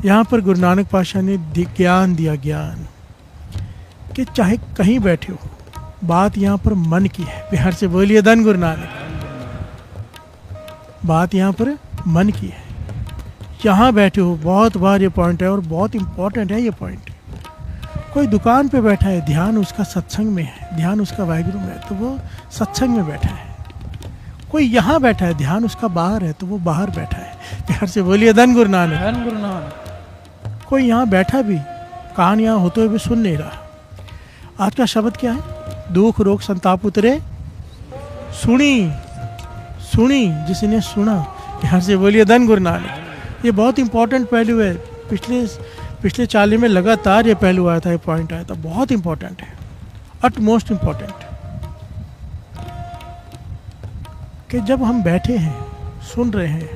यहाँ पर गुरु नानक पातशाह ने ज्ञान दिया, ज्ञान कि चाहे कहीं बैठे हो, बात यहाँ पर मन की है। बिहार से बोलिए धन गुरु नानक। बात यहाँ पर मन की है। यहाँ बैठे हो, बहुत बार ये पॉइंट है और बहुत इम्पोर्टेंट है ये पॉइंट। कोई दुकान पे बैठा है, ध्यान उसका सत्संग में है, ध्यान उसका वाहिगुरु में है, तो वो सत्संग में बैठा है। कोई यहाँ बैठा है, ध्यान उसका बाहर है, तो वो बाहर बैठा है। बिहार से बोलिए धन गुरु नानक। धन गुरु नानक। कोई यहाँ बैठा भी, कान यहाँ होते हुए भी सुन नहीं रहा। आज का शब्द क्या है? दुख रोग संताप उतरे सुनी, सुनी जिसने सुना। बिहार से बोलिए धन गुरु नानक। ये बहुत इंपॉर्टेंट पहलू है। पिछले 40 में लगातार ये पहलू आया था, ये पॉइंट आया था। बहुत इंपॉर्टेंट है, अट मोस्ट इंपॉर्टेंट, कि जब हम बैठे हैं, सुन रहे हैं,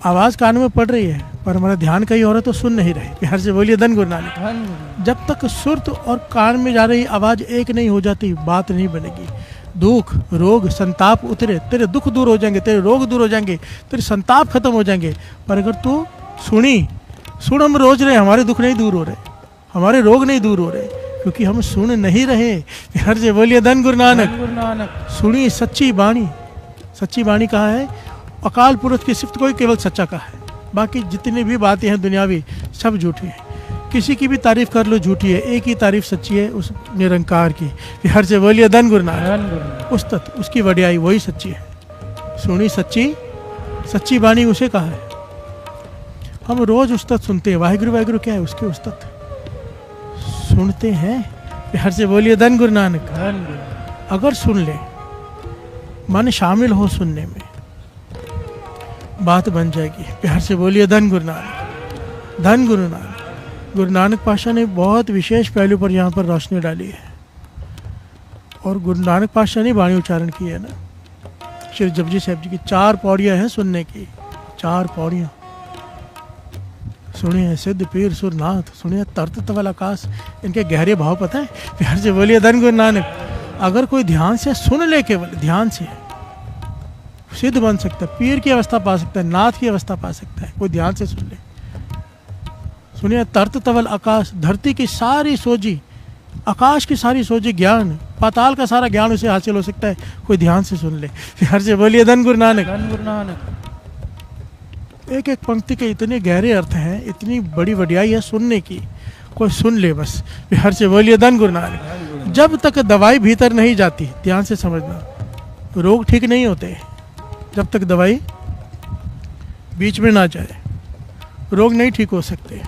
आवाज कान में पड़ रही है, पर हमारा ध्यान कहीं और है तो सुन नहीं रहे। बिहार से बोलिए धन गुरु नानक। जब तक सुरत और कान में जा रही आवाज एक नहीं हो जाती, बात नहीं बनेगी। दुख रोग संताप उतरे, तेरे दुख दूर हो जाएंगे, तेरे रोग दूर हो जाएंगे, तेरे संताप खत्म हो जाएंगे। पर अगर तू सुन हम रोज रहे, हमारे दुख नहीं दूर हो रहे, हमारे रोग नहीं दूर हो रहे, क्योंकि हम सुन नहीं रहे। बिहार से बोलिए धन गुरु नानक। सुनी सच्ची बाणी। सच्ची बाणी कहाँ है? अकाल पुरुष की सिफ्त कोई केवल सच्चा का है। बाकी जितनी भी बातें हैं दुनियावी, सब झूठी है। किसी की भी तारीफ कर लो, झूठी है। एक ही तारीफ सच्ची है, उस निरंकार की। बिहार से बोलिए धन गुरु नानक। उस्तत, उसकी वड्याई वही सच्ची है। सुनी सच्ची, सच्ची बाणी उसे कहा है। हम रोज उस्तत सुनते हैं। वाहिगुरु वाहिगुरु क्या है? उसके उस्तत सुनते हैं। बिहार से बोलिए धन गुरु नानक। अगर सुन ले, मन शामिल हो सुनने में, बात बन जाएगी। बिहार से बोलिए धन गुरु नानक। धन गुरु नानक। गुरु नानक पातशाह ने बहुत विशेष पहलू पर यहाँ पर रोशनी डाली है। और गुरु नानक पातशाह ने वाणी उच्चारण की है ना, श्री जपजी साहब जी की 4 पौड़ियाँ हैं सुनने की। 4 पौड़ियाँ सुनिए। सिद्ध पीर सुरनाथ, सुनिए तरत तवल आकाश। इनके गहरे भाव पता है? बिहार से बोलिए धन गुरु नानक। अगर कोई ध्यान से सुन ले, केवल ध्यान से, सिद्ध बन सकता है, पीर की अवस्था पा सकता है, नाथ की अवस्था पा सकता है। कोई ध्यान से सुन ले। सुनिए तरत तवल आकाश, धरती की सारी सोजी, आकाश की सारी सोजी ज्ञान, पाताल का सारा ज्ञान उसे हासिल हो सकता है, कोई ध्यान से सुन ले। बिहार से बोलिए धन गुरु नानक। धन गुरु नानक। एक एक पंक्ति के इतने गहरे अर्थ हैं, इतनी बड़ी वड्याई है सुनने की। कोई सुन ले बस। बिहार से बोलिए धन गुरु नानक। जब तक दवाई भीतर नहीं जाती, ध्यान से समझना, रोग ठीक नहीं होते। जब तक दवाई बीच में ना जाए, रोग नहीं ठीक हो सकते।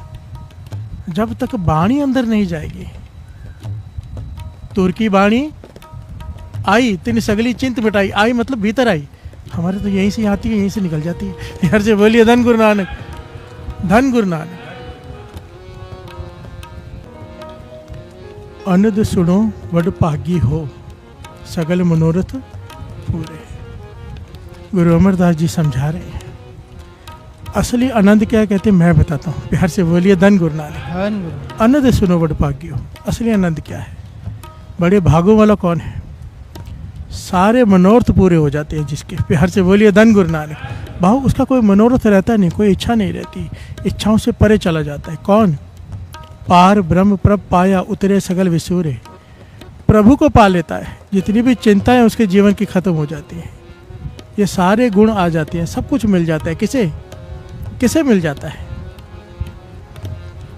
जब तक बाणी अंदर नहीं जाएगी। तुर की बाणी आई, तिन सगली चिंत मिटाई। आई मतलब भीतर आई। हमारे तो यहीं से आती है, यहीं से निकल जाती है। बिहार से बोलिए धन गुरु नानक। धन गुरु नानक। अनद सुनो वड भागी हो, सगल मनोरथ पूरे। गुरु अमरदास जी समझा रहे हैं। असली आनंद क्या कहते हैं, मैं बताता हूँ। बिहार से बोलिए धन गुरु नानक। आनंद सुनो बड़ भाग्य हो। असली आनंद क्या है? बड़े भागों वाला कौन है? सारे मनोरथ पूरे हो जाते हैं जिसके। बिहार से बोलिए धन गुरु नानक। भाव उसका कोई मनोरथ रहता नहीं, कोई इच्छा नहीं रहती, इच्छाओं से परे चला जाता है। कौन? पार ब्रह्म प्रभ पाया, उतरे सगल विसूरे। प्रभु को पा लेता है, जितनी भी चिंताएं उसके जीवन की खत्म हो जाती हैं। ये सारे गुण आ जाते हैं, सब कुछ मिल जाता है। किसे किसे मिल जाता है?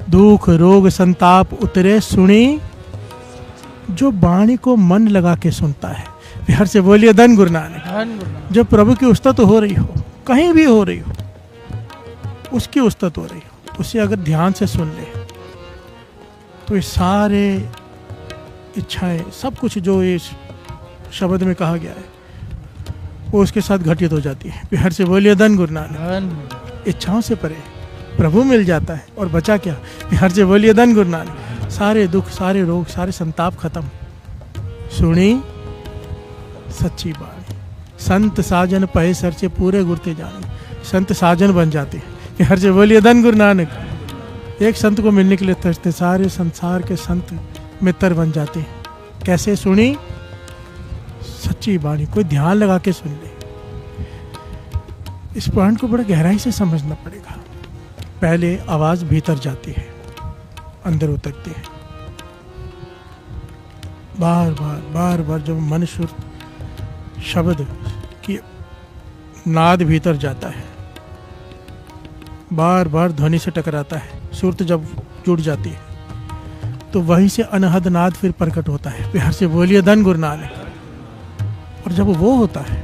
दुख रोग संताप उतरे सुनी, जो वाणी को मन लगा के सुनता है। बिहार से बोलिए धन गुरु नानक। जो प्रभु की उस्तत हो रही हो, कहीं भी हो रही हो, उसकी उस्तत हो रही हो, उसे अगर ध्यान से सुन ले, तो ये सारे इच्छाएं, सब कुछ जो इस शब्द में कहा गया है, वो उसके साथ घटित हो जाती है। बिहार से बोलिए धन गुरु नानक। इच्छाओं से परे प्रभु मिल जाता है, और बचा क्या? बिहार से बोलिए धन गुरु नानक। सारे दुख, सारे रोग, सारे संताप खत्म। सुनी सच्ची बात। संत साजन पहे सरचे, पूरे गुरते जाने। संत साजन बन जाते हैं। बिहार से बोलिए धन गुरु नानक। एक संत को मिलने के लिए तरसते, सारे संसार के संत मित्र बन जाते हैं। कैसे? सुनी सच्ची बाणी। कोई ध्यान लगा के सुन ले। इस पॉइंट को बड़ा गहराई से समझना पड़ेगा। पहले आवाज़ भीतर जाती है, अंदर उतरती है। बार बार बार बार जब मन सुर शब्द की नाद भीतर जाता है, बार बार ध्वनि से टकराता है, सुरत जब जुड़ जाती है तो वहीं से अनहद नाद फिर प्रकट होता है। प्यार से बोलिए धन गुरु नानक। और जब वो होता है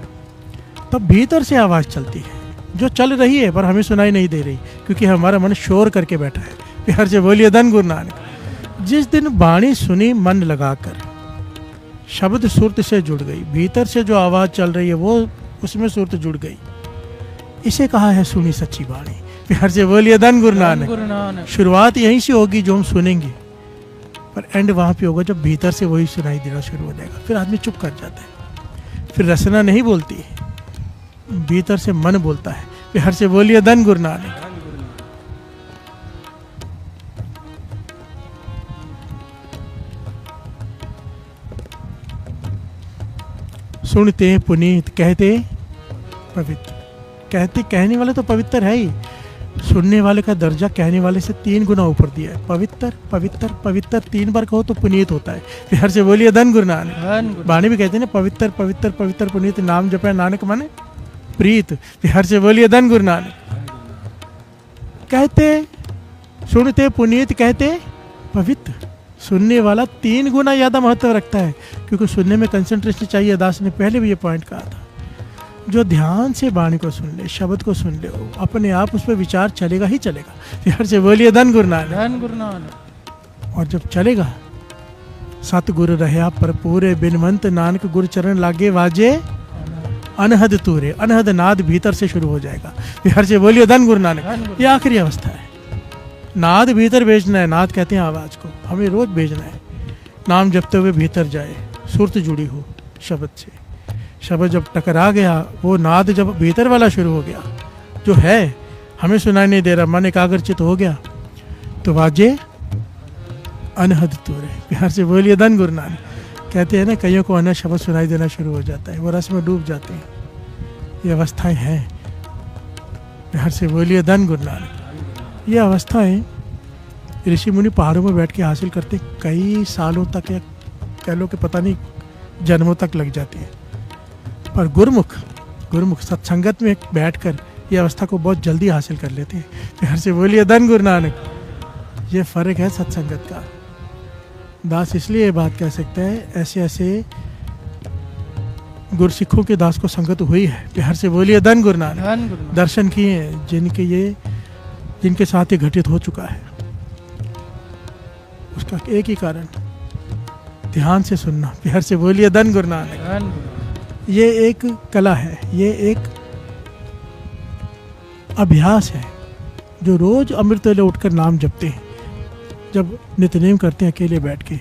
तब भीतर से आवाज़ चलती है जो चल रही है पर हमें सुनाई नहीं दे रही, क्योंकि हमारा मन शोर करके बैठा है। प्यार से बोलिए धन गुरु नानक। जिस दिन वाणी सुनी मन लगाकर, शब्द सुरत से जुड़ गई, भीतर से जो आवाज़ चल रही है वो उसमें सुरत जुड़ गई, इसे कहा है सुनी सच्ची वाणी। प्यार से बोलिए धन गुरु नानक। शुरुआत यहीं से होगी जो हम सुनेंगे, पर एंड वहाँ पे होगा जब भीतर से वही सुनाई देना शुरू हो जाएगा। फिर आदमी चुप कर जाता है, फिर रचना नहीं बोलती, भीतर से मन बोलता है। प्यार से बोलिए धन गुरु नानक। सुनते पुनीत, कहते पवित्र। कहते कहने वाले तो पवित्र है ही, सुनने वाले का दर्जा कहने वाले से 3 गुना ऊपर दिया है। पवित्र पवित्र पवित्र 3 बार कहो तो पुनीत होता है। प्यार से बोलिए धन गुरु नानक। वाणी भी कहते हैं ना, पवित्र पवित्र पवित्र पुनीत, नाम जपे नानक माने प्रीत। प्यार से बोलिए धन गुरु नानक। कहते सुनते पुनीत, कहते पवित्र। सुनने वाला 3 गुना ज़्यादा महत्व रखता है, क्योंकि सुनने में कंसंट्रेशन चाहिए। दास ने पहले भी ये पॉइंट कहा था, जो ध्यान से वाणी को सुन ले, शब्द को सुन ले, अपने आप उस पर विचार चलेगा ही चलेगा। प्यार से बोलिए धन गुरु नानक। और जब चलेगा, सतगुरु रहा पर पूरे, बिनवंत नानक गुरु चरण लागे वाजे अनहद तूरे। अनहद नाद भीतर से शुरू हो जाएगा। प्यार से बोलिए धन गुरु नानक। ये आखिरी अवस्था है। नाद भीतर भेजना है। नाद कहते हैं आवाज़ को, हमें रोज भेजना है। नाम जपते हुए भीतर जाए, सुरत जुड़ी हो शब्द से। शब्द जब टकरा गया, वो नाद जब भीतर वाला शुरू हो गया, जो है हमें सुनाई नहीं दे रहा, मन एकाग्रचित हो गया, तो वाजे अनहद तूरे। प्यार से बोलिए धन गुरु नानक। कहते हैं ना, कईयों को अनहद शब्द सुनाई देना शुरू हो जाता है, वो रस में डूब जाते हैं। ये अवस्थाएं हैं। प्यार से बोलिए धन गुरु नानक। ये अवस्थाएं ऋषि मुनि पहाड़ों में बैठ के हासिल करते कई सालों तक, या कह लो कि पता नहीं जन्मों तक लग जाती है। पर गुरुमुख सत्संगत में बैठकर ये अवस्था को बहुत जल्दी हासिल कर लेते हैं। प्यार से बोलिए धन गुरु नानक। ये फर्क है सत्संगत का। दास इसलिए ये बात कह सकता है, ऐसे ऐसे गुरसिखों के दास को संगत हुई है। प्यार से बोलिए धन गुरु नानक। दर्शन किए हैं जिनके साथ ये घटित हो चुका है। उसका एक ही कारण, ध्यान से सुनना। प्यार से बोलिए धन गुरु नानक। ये एक कला है, ये एक अभ्यास है, जो रोज अमृत वेले उठकर नाम जपते हैं, जब नित्यनेम करते हैं, अकेले बैठ के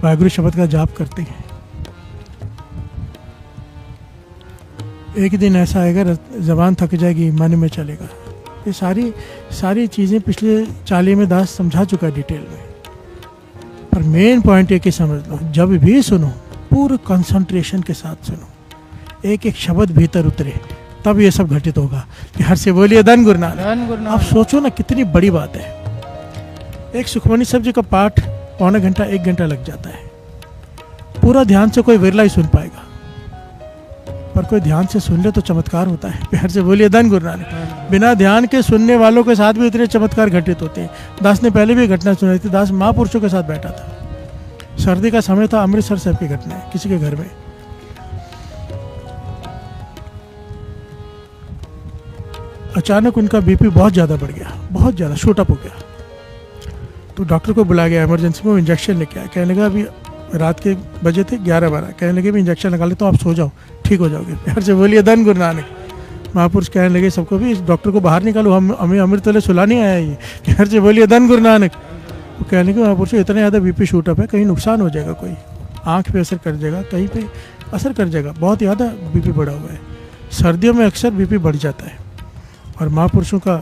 वाहिगुरु शब्द का जाप करते हैं। एक दिन ऐसा आएगा, जबान थक जाएगी, मन में चलेगा। ये सारी चीज़ें पिछले चाली में दास समझा चुका है डिटेल में। पर मेन पॉइंट एक ही समझ लो, जब भी सुनो पूरे कंसंट्रेशन के साथ सुनो, एक एक शब्द भीतर उतरे, तब ये सब घटित होगा। प्यार से बोलिए धन गुरु नानक। आप सोचो ना, कितनी बड़ी बात है। एक सुखमनी साहब जी का पाठ पौना घंटा 1 घंटा लग जाता है। पूरा ध्यान से कोई विरला ही सुन पाएगा, पर कोई ध्यान से सुन ले तो चमत्कार होता है। प्यार से बोलिए धन गुरु नानक। बिना ध्यान के सुनने वालों के साथ भी इतने चमत्कार घटित होते हैं। दास ने पहले भी घटना सुनाई थी। दास महापुरुषों के साथ बैठा था, सर्दी का समय था, अमृतसर साहब की घटना है, किसी के घर में। अचानक उनका बीपी बहुत ज़्यादा बढ़ गया, बहुत ज़्यादा शूट अप हो गया। तो डॉक्टर को बुलाया गया, इमरजेंसी में इंजेक्शन लेके आया। कहने लगा अभी रात के बजे थे 11-12, कहने लगे भी इंजेक्शन लगा ले तो आप सो जाओ, ठीक हो जाओगे। प्यार से बोलिए धन गुरु नानक। महापुरुष कहने लगे सबको भी, इस डॉक्टर को बाहर निकालो, हमें अमृत वेले सुला नहीं आया ये। प्यार से बोलिए धन गुरु नानक। वो कहने लगे महापुरुष इतना ज़्यादा बीपी शूट अप है, कहीं नुकसान हो जाएगा, कोई आँख पे असर कर जाएगा, कहीं पे असर कर जाएगा, बहुत ज़्यादा बीपी बढ़ा हुआ है। सर्दियों में अक्सर बीपी बढ़ जाता है, और महापुरुषों का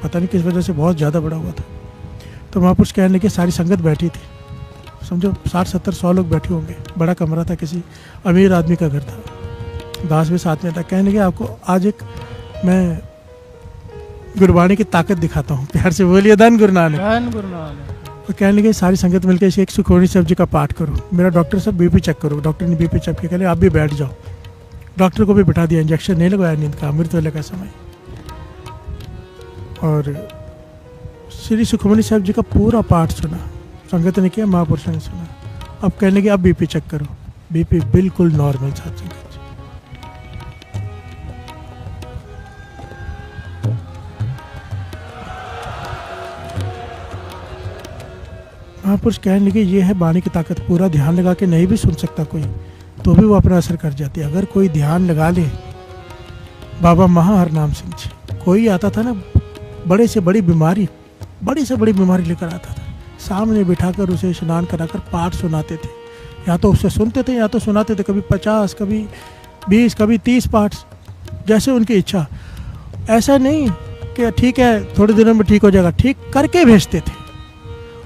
पता नहीं किस वजह से बहुत ज़्यादा बढ़ा हुआ था। तो महापुरुष कहने लगे, सारी संगत बैठी थी, समझो 60-70-100 लोग बैठे होंगे, बड़ा कमरा था, किसी अमीर आदमी का घर था, दास भी साथ में था। कहने लगे आपको आज एक मैं गुरबाणी की ताकत दिखाता हूँ। प्यार से बोलिए धन गुरु नानक। धन गुरु नानक। तो कहने लगे सारी संगत मिलकर एक सुखमनी साहब जी का पाठ करो। मेरा डॉक्टर साहब बीपी चेक करो। डॉक्टर ने बीपी चेक किया, कहले आप भी बैठ जाओ। डॉक्टर को भी बिठा दिया, इंजेक्शन नहीं लगवाया नींद का, अमृत वेले का समय। और श्री सुखमनी साहब जी का पूरा पाठ सुना, संगत ने किया, महापुरुषों ने सुना। अब कहने लगे अब बीपी चेक करो, बीपी बिल्कुल नॉर्मल साथ संगत। महापुरुष कहने लगे ये है वाणी की ताकत। पूरा ध्यान लगा के नहीं भी सुन सकता कोई, तो भी वो अपना असर कर जाती है। अगर कोई ध्यान लगा ले, बाबा महाहरनाम सिंह जी, कोई आता था ना बड़े से बड़ी बीमारी लेकर आता था, सामने बिठाकर उसे स्नान कराकर पाठ सुनाते थे। या तो उससे सुनते थे या तो सुनाते थे, कभी 50, कभी 20, कभी 30 पाठ, जैसे उनकी इच्छा। ऐसा नहीं कि ठीक है थोड़े दिनों में ठीक हो जाएगा, ठीक करके भेजते थे।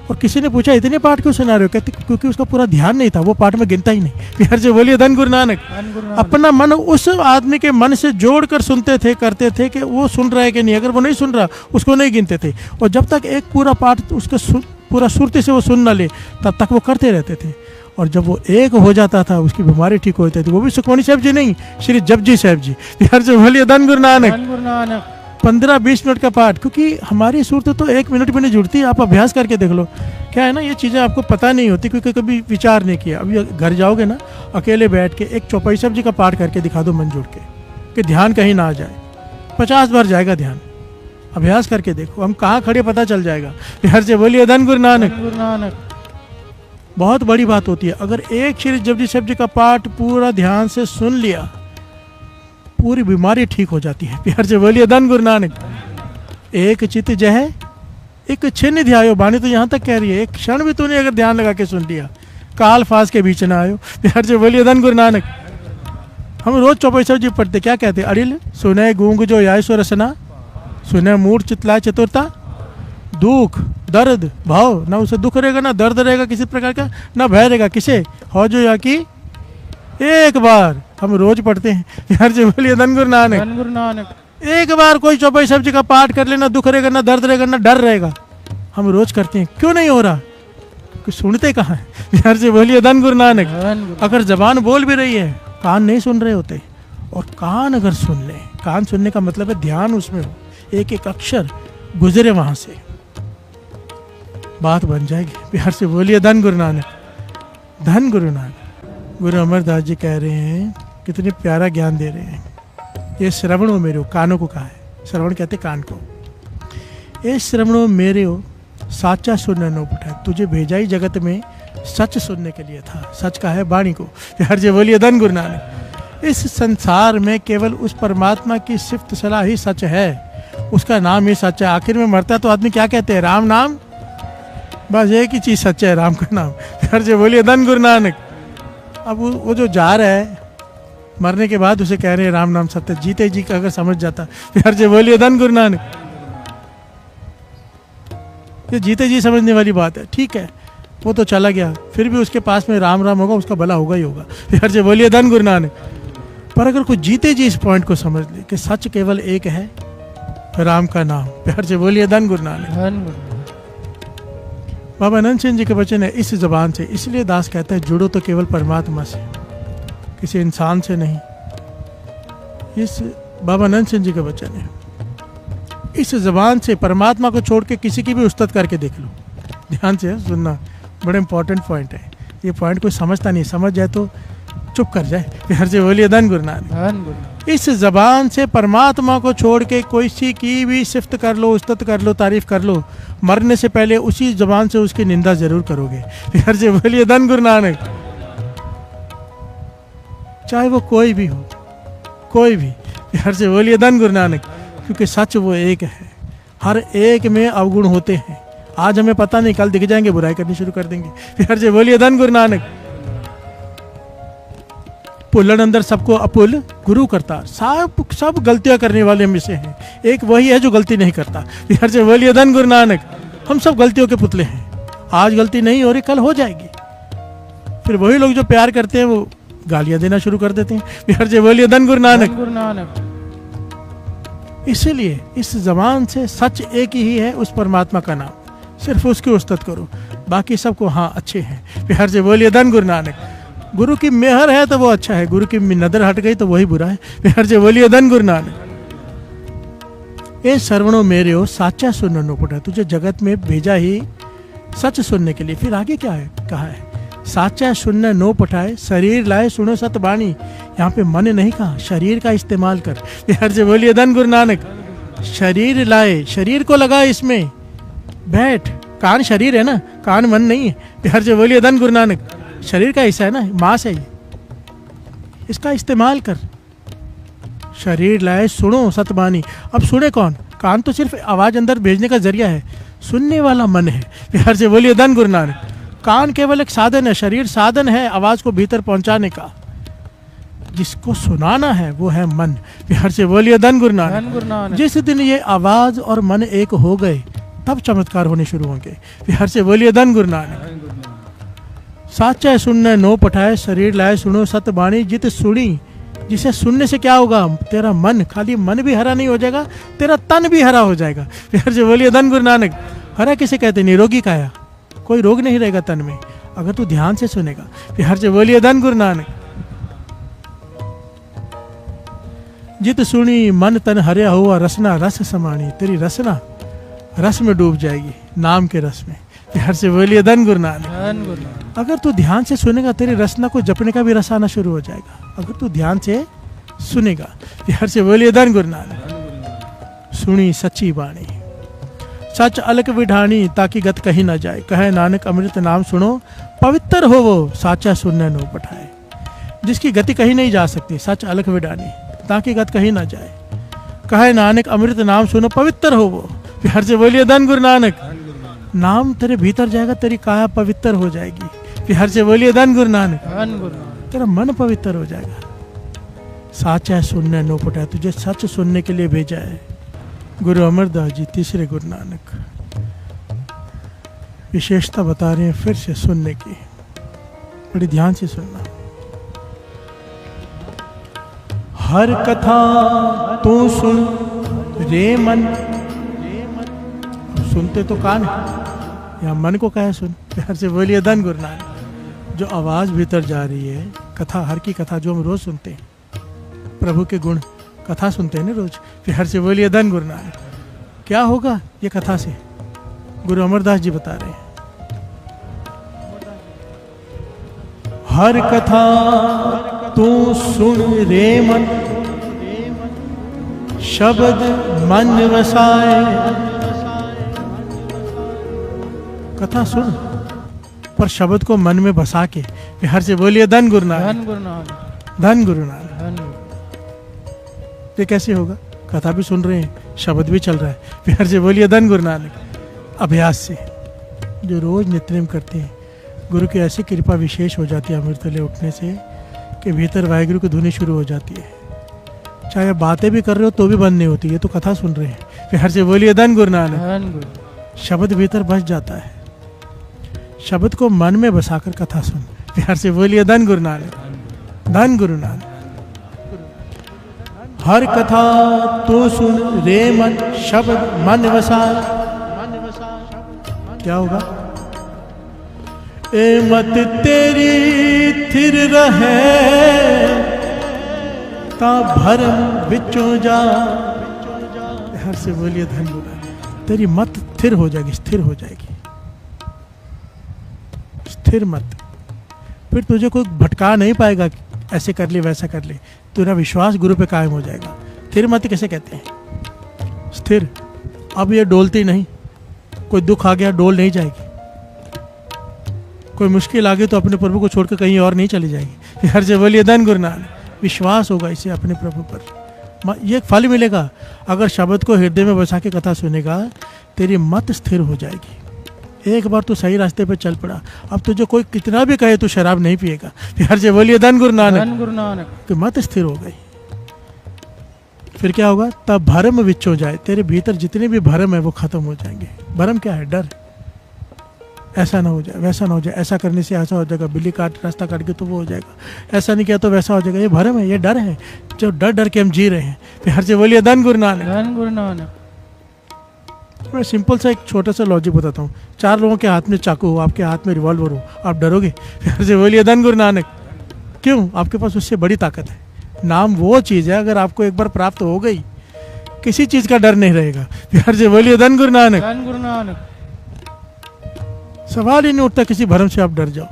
और किसी ने पूछा इतने पाठ क्यों सुना रहे हो? कहते क्योंकि उसका पूरा ध्यान नहीं था, वो पाठ में गिनता ही नहीं। प्यार से बोलिए धन गुरु नानक। अपना मन उस आदमी के मन से जोड़ कर सुनते थे, करते थे कि वो सुन रहा है कि नहीं। अगर वो नहीं सुन रहा उसको नहीं गिनते थे। और जब तक एक पूरा पाठ उसके पूरा सुरती से वो सुन न ले तब तक वो करते रहते थे। और जब वो एक हो जाता था उसकी बीमारी ठीक हो जाती थी। वो भी सुखमनी साहब जी नहीं, श्री जपजी साहब जी। प्यार से बोलिए धन गुरु नानक। 15-20 मिनट का पाठ, क्योंकि हमारी सूरत तो 1 मिनट में नहीं जुड़ती। आप अभ्यास करके देख लो। क्या है ना, ये चीज़ें आपको पता नहीं होती क्योंकि कभी विचार नहीं किया। अभी घर जाओगे ना, अकेले बैठ के एक चौपाई साहब जी का पाठ करके दिखा दो मन जुड़ के, कि ध्यान कहीं ना आ जाए। 50 बार जाएगा ध्यान। अभ्यास करके देखो, हम कहाँ खड़े पता चल जाएगा। प्यार से बोलिए धन गुरु नानक। बहुत बड़ी बात होती है। अगर एक श्री जपजी साहब जी का पाठ पूरा ध्यान से सुन लिया, पूरी बीमारी ठीक हो जाती है। प्यार से बोलिए धन गुरु नानक। एक चित जह एक छिन्न ध्यायो, वाणी तो यहाँ तक कह रही है, एक क्षण भी तूने अगर ध्यान लगा के सुन लिया, काल फास के बीच ना आयो। प्यार से बोलिए धन गुरु नानक। हम रोज चौपाई साहब जी पढ़ते, क्या कहते? अड़िल सुने गूंग जो आय सो रसना, सुने मूड चितलाय चतुरता, दुख दर्द भाव, ना उसे दुख रहेगा ना दर्द रहेगा किसी प्रकार का, ना भय रहेगा किसे हो जो या की एक बार। हम रोज पढ़ते हैं। प्यार से बोलिए धन गुरु नानक। एक बार कोई चौपाई साहब जी का पाठ कर लेना, दुख रहेगा ना दर्द रहेगा ना डर रहेगा। हम रोज करते हैं, क्यों नहीं हो रहा? कुछ सुनते कहाँ है? प्यार से बोलिए धन गुरु नानक। अगर जबान बोल भी रही है, कान नहीं सुन रहे होते। और कान अगर सुन ले, कान सुनने का मतलब है ध्यान उसमें हो, एक एक अक्षर गुजरे वहां से, बात बन जाएगी। प्यार से बोलिए धन गुरु नानक। धन गुरु नानक। गुरु अमरदास जी कह रहे हैं, कितने प्यारा ज्ञान दे रहे हैं। ये श्रवणों मेरे हो, कानों को कहा है, श्रवण कहते कान को। ये श्रवणों मेरे हो, साचा सुनने न उठाए, तुझे भेजा ही जगत में सच सुनने के लिए था। सच का है वाणी को। प्यार से बोलिए धन गुरु नानक। इस संसार में केवल उस परमात्मा की सिफ्त सलाह ही सच है, उसका नाम ही सच है। आखिर में मरता तो आदमी क्या कहते हैं? राम नाम। बस एक ही चीज सच है, राम का नाम। प्यार से बोलिए धन गुरु नानक। अब वो जो जा रहा है मरने के बाद उसे कह रहे हैं राम नाम सत्य। जीते जी का अगर समझ जाता। प्यार से बोलिए धन गुरु नानक। ये जीते जी समझने वाली बात है। ठीक है, वो तो चला गया, फिर भी उसके पास में राम राम होगा, उसका भला होगा ही होगा। प्यार से बोलिए धन गुरु नानक। पर अगर कोई जीते जी इस पॉइंट को समझ ले कि सच केवल एक है, राम का नाम। प्यार से बोलिए धन गुरु नानक। बाबा अनंत सिंह जी के वचन है इस जबान से, इसलिए दास कहता है जुड़ो तो केवल परमात्मा से, किसी इंसान से नहीं। इस बाबा अनंत सिंह जी का वचन है, इस जबान से परमात्मा को छोड़ के किसी की भी उस्तत करके देख लो। ध्यान से सुनना, बड़ा इंपॉर्टेंट पॉइंट है ये। पॉइंट कोई समझता नहीं, समझ जाए तो चुप कर जाए। प्यार से बोलिए धन गुरु नानक। इस जबान से परमात्मा को छोड़ के कोई सी की भी सिफ्त कर लो, उस्तत कर लो, तारीफ कर लो, मरने से पहले उसी जबान से उसकी निंदा जरूर करोगे। प्यार से बोलिए धन गुरु नानक। चाहे वो कोई भी हो, कोई भी। प्यार से बोलिए धन गुरु नानक। क्योंकि सच वो एक है, हर एक में अवगुण होते हैं। आज हमें पता नहीं, कल दिख जाएंगे, बुराई करनी शुरू कर देंगे। प्यार से बोलिए धन गुरु नानक। पुलन अंदर सबको अपुल गुरु करता। सब गलतियां करने वाले में से हैं, एक वही है जो गलती नहीं करता। प्यार से बोलिए धन गुरु नानक। हम सब गलतियों के पुतले हैं। आज गलती नहीं हो रही, कल हो जाएगी। फिर वही लोग जो प्यार करते हैं वो गालियां देना शुरू कर देते हैं। प्यार से बोलिए धन गुरु नानक। इसीलिए इस जबान से सच एक ही है, उस परमात्मा का नाम, सिर्फ उसकी उस्तत करो, बाकी सबको हाँ अच्छे हैं। फिर से बोलिए धन गुरु नानक। गुरु की मेहर है तो वो अच्छा है, गुरु की नदर हट गई तो वही बुरा है। फिर से बोलिए धन गुरु नानक। ए श्रवणों मेरे हो साचा सुनने नो पड़ा, तुझे जगत में भेजा ही सच सुनने के लिए। फिर आगे क्या है, कहा है साचा सुनने नो पठाए, शरीर लाए सुनो सतबाणी। यहाँ पे मन नहीं कहा, शरीर का इस्तेमाल कर। फिर से बोलिए धन गुरु नानक। शरीर लाए, शरीर को लगा इसमें, बैठ, कान शरीर है ना, कान मन नहीं है। फिर से बोलिए धन गुरु नानक। शरीर का हिस्सा है ना, मांस है ये, इसका इस्तेमाल कर। शरीर लाए सुनो सतबानी। अब सुने कौन, कान तो सिर्फ आवाज अंदर भेजने का जरिया है, सुनने वाला मन है। फिर से बोलिए धन गुरु नानक। कान केवल एक साधन है, शरीर साधन है आवाज को भीतर पहुंचाने का, जिसको सुनाना है वो है मन। फिर से बोलिए धन गुरु नानक। जिस दिन ये आवाज और मन एक हो गए तब चमत्कार होने शुरू होंगे। फिर से बोलिए धन गुरु नानक। साचा सुनने नो पठाए, शरीर लाए सुनो सतबाणी। जित सुनी, जिसे सुनने से क्या होगा, तेरा मन, खाली मन भी हरा नहीं हो जाएगा, तेरा तन भी हरा हो जाएगा। फिर से बोलिए धन गुरु नानक। हरा किसे कहते, निरोगी काया, कोई रोग नहीं रहेगा तन में अगर तू ध्यान से सुनेगा। फिर से बोलिए धन गुरु नानक। जित सुनी मन तन हरिया हुआ, रसना रस समानी। तेरी रसना रस में डूब जाएगी, नाम के रस में। फिर से बोलिए धन गुरु नानक। अगर तू ध्यान से सुनेगा तेरी रसना को जपने का भी रस आना शुरू हो जाएगा, अगर तू ध्यान से सुनेगा। फिर से बोलिए धन गुरु नानक। सुनी सच्ची बाणी, सच अलग विठानी, ताकि गत कहीं ना जाए। कहे नानक अमृत नाम सुनो, पवित्र हो वो साचा सुनने नो पठाए। जिसकी गति कहीं नहीं जा सकती, सच अलग विठानी, ताकि गत कहीं ना जाए। कहे नानक अमृत नाम सुनो, पवित्र हो वो। फिर से बोलिए धन गुरु नानक। नाम तेरे भीतर जाएगा, तेरी काया पवित्र हो जाएगी। फिर से बोलिए धन गुरु नानक। तेरा मन पवित्र हो जाएगा। साचा सुनने नो पठाए, तुझे सच सुनने के लिए भेजा है। गुरु अमरदास जी तीसरे गुरु नानक विशेषता बता रहे हैं फिर से सुनने की, बड़ी ध्यान से सुनना। हर कथा तू सुन रे मन। सुनते तो कान है, या मन को कहे सुन। प्यार से बोलिए धन गुरु नानक। जो आवाज भीतर जा रही है, कथा, हर की कथा जो हम रोज सुनते हैं, प्रभु के गुण कथा सुनते हैं ना रोज। फिर से बोलिए धन गुरु नानक। क्या होगा ये कथा से, गुरु अमरदास जी बता रहे हैं। हर कथा तू सुन रे मन, शब्द मन वसाए। कथा सुन पर शब्द को मन में बसा के। फिर से बोलिए धन गुरु नानक। धन गुरु नानक। ये कैसे होगा, कथा भी सुन रहे हैं, शब्द भी चल रहा है। फिर से बोलिए धन गुरु नानक। अभ्यास से, जो रोज नित्यनेम करते हैं, गुरु की ऐसी कृपा विशेष हो जाती है अमृतले उठने से कि भीतर वाहिगुरु की धुनी शुरू हो जाती है। चाहे बातें भी कर रहे हो तो भी बंद नहीं होती, ये तो कथा सुन रहे हैं। फिर से बोलिए धन गुरु नानक। शब्द भीतर बस जाता है, शब्द को मन में बसाकर कथा सुन। फिर से बोलिए धन गुरु नानक। धन गुरु नानक। हर कथा तो सुन रे मन, शब्द मन वसाए। क्या होगा, ए मत तेरी थिर रहे, ता भरम विचों जा। हर से बोलिए धन गुरु नानक। तेरी मत स्थिर हो जाएगी, स्थिर हो जाएगी, स्थिर मत। फिर तुझे कोई भटका नहीं पाएगा, ऐसे कर ले वैसा कर ले, तेरा विश्वास गुरु पे कायम हो जाएगा। स्थिर मत किसे कहते हैं, स्थिर। अब ये डोलती नहीं, कोई दुख आ गया डोल नहीं जाएगी, कोई मुश्किल आ गई तो अपने प्रभु को छोड़कर कहीं और नहीं चली जाएगी। हर से बोलिए धन गुरु नानक। विश्वास होगा इसे अपने प्रभु पर, ये फल मिलेगा। अगर शब्द को हृदय में बसा के कथा सुनेगा, तेरी मत स्थिर हो जाएगी। एक बार तू सही रास्ते पे चल पड़ा, अब तुझे कोई कितना भी कहे तू शराब नहीं पिएगा। फिर से बोलिए धन गुरु नानक। धन गुरु नानक। तो मत स्थिर हो गई, फिर क्या होगा, तब भरम विच हो जाए। तेरे भीतर जितने भी भरम है वो खत्म हो जाएंगे। भरम क्या है, डर। ऐसा ना हो जाए, वैसा ना हो जाए, ऐसा करने से ऐसा हो जाएगा, बिल्ली काट रास्ता काट के तो वो हो जाएगा, ऐसा नहीं किया तो वैसा हो जाएगा। ये भरम है, ये डर है, जो डर डर के हम जी रहे हैं। प्यार से बोलिए धन गुरु नानक। धन गुरु नानक। मैं सिंपल सा एक छोटा सा लॉजिक बताता हूँ। 4 लोगों के हाथ में चाकू हो, आपके हाथ में रिवॉल्वर हो, आप डरोगे? प्यार से बोलिए धन गुरु नानक। क्यों? आपके पास उससे बड़ी ताकत है। नाम वो चीज़ है, अगर आपको एक बार प्राप्त हो गई, किसी चीज़ का डर नहीं रहेगा। प्यार से बोलिए धन गुरु नानक। धन गुरु नानक। सवाल ही नहीं उठता किसी भरम से आप डर जाओ।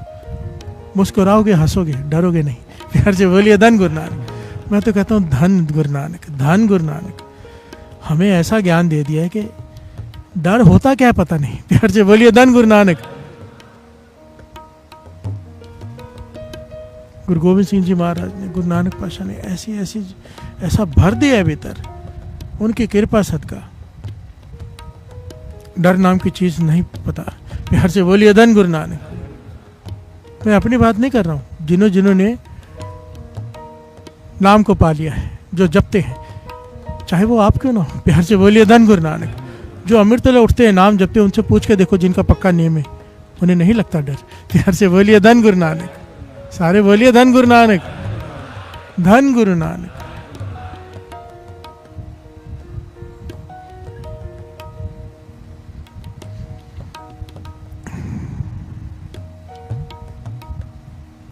मुस्कुराओगे, हंसोगे, डरोगे नहीं। प्यार से बोलिए धन गुरु नानक। मैं तो कहता हूँ धन गुरु नानक, धन गुरु नानक। हमें ऐसा ज्ञान दे दिया है कि डर होता क्या है पता नहीं। प्यार से बोलिए धन गुरु नानक। गुरु गोविंद सिंह जी महाराज ने, गुरु नानक पातशाह ने ऐसी ऐसी ऐसा भर दिया है भीतर, उनकी कृपा सदका डर नाम की चीज नहीं पता। प्यार से बोलिए धन गुरु नानक। मैं अपनी बात नहीं कर रहा हूँ, जिन्होंने नाम को पा लिया है, जो जपते हैं, चाहे वो आप क्यों ना हो। प्यार से बोलिए धन गुरु नानक। जो अमृत तले उठते हैं, नाम जपते हैं, उनसे पूछ के देखो जिनका पक्का नियम है, उन्हें नहीं लगता डर। प्यार से बोलिए धन गुरु नानक। सारे बोलिए धन गुरु नानक, धन गुरु नानक।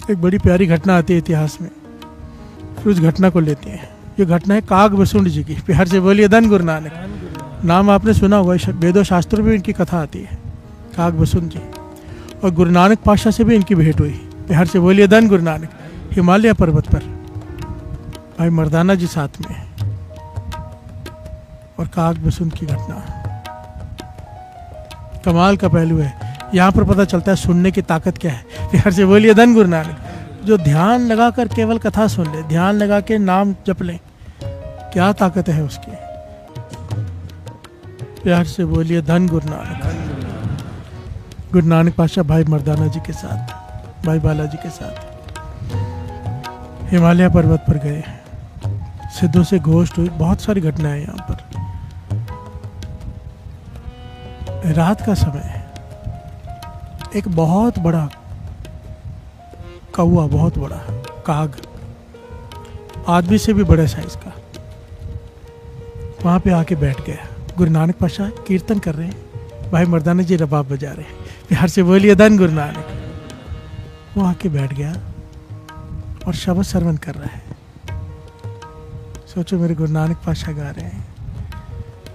एक बड़ी प्यारी घटना आती है इतिहास में, फिर उस घटना को लेते हैं। ये घटना है काग बसुंड जी की। प्यार से बोलिए धन गुरु नानक। नाम आपने सुना होगा, वेदों शास्त्रों में इनकी कथा आती है, काग बसुंड जी। और गुरु नानक पातशाह से भी इनकी भेंट हुई। प्यार से बोलिए धन गुरु नानक। हिमालय पर्वत पर भाई मर्दाना जी साथ में, और काग बसुंड की घटना कमाल का पहलू है। यहाँ पर पता चलता है सुनने की ताकत क्या है। प्यार से बोलिए धन गुरु नानक। जो ध्यान लगाकर केवल कथा सुन ले, ध्यान लगा के नाम जप ले, क्या ताकत है उसकी। प्यार से बोलिए धन गुरु नानक। गुरु नानक पातशाह भाई मर्दाना जी के साथ, भाई बालाजी के साथ हिमालय पर्वत पर गए। सिद्धों से गोष्ठ हुई, बहुत सारी घटनाएं यहाँ पर। रात का समय है, एक बहुत बड़ा कौवा, बहुत बड़ा काग, आदमी से भी बड़े साइज का, वहां पे आके बैठ गया। गुरु नानक पातशाह कीर्तन कर रहे हैं, भाई मर्दाना जी रबाब बजा रहे हैं। प्यार से बोलिए धन गुरु नानक। वो आके बैठ गया और शब्द श्रवण कर रहा है। सोचो मेरे गुरु नानक पातशाह गा रहे हैं,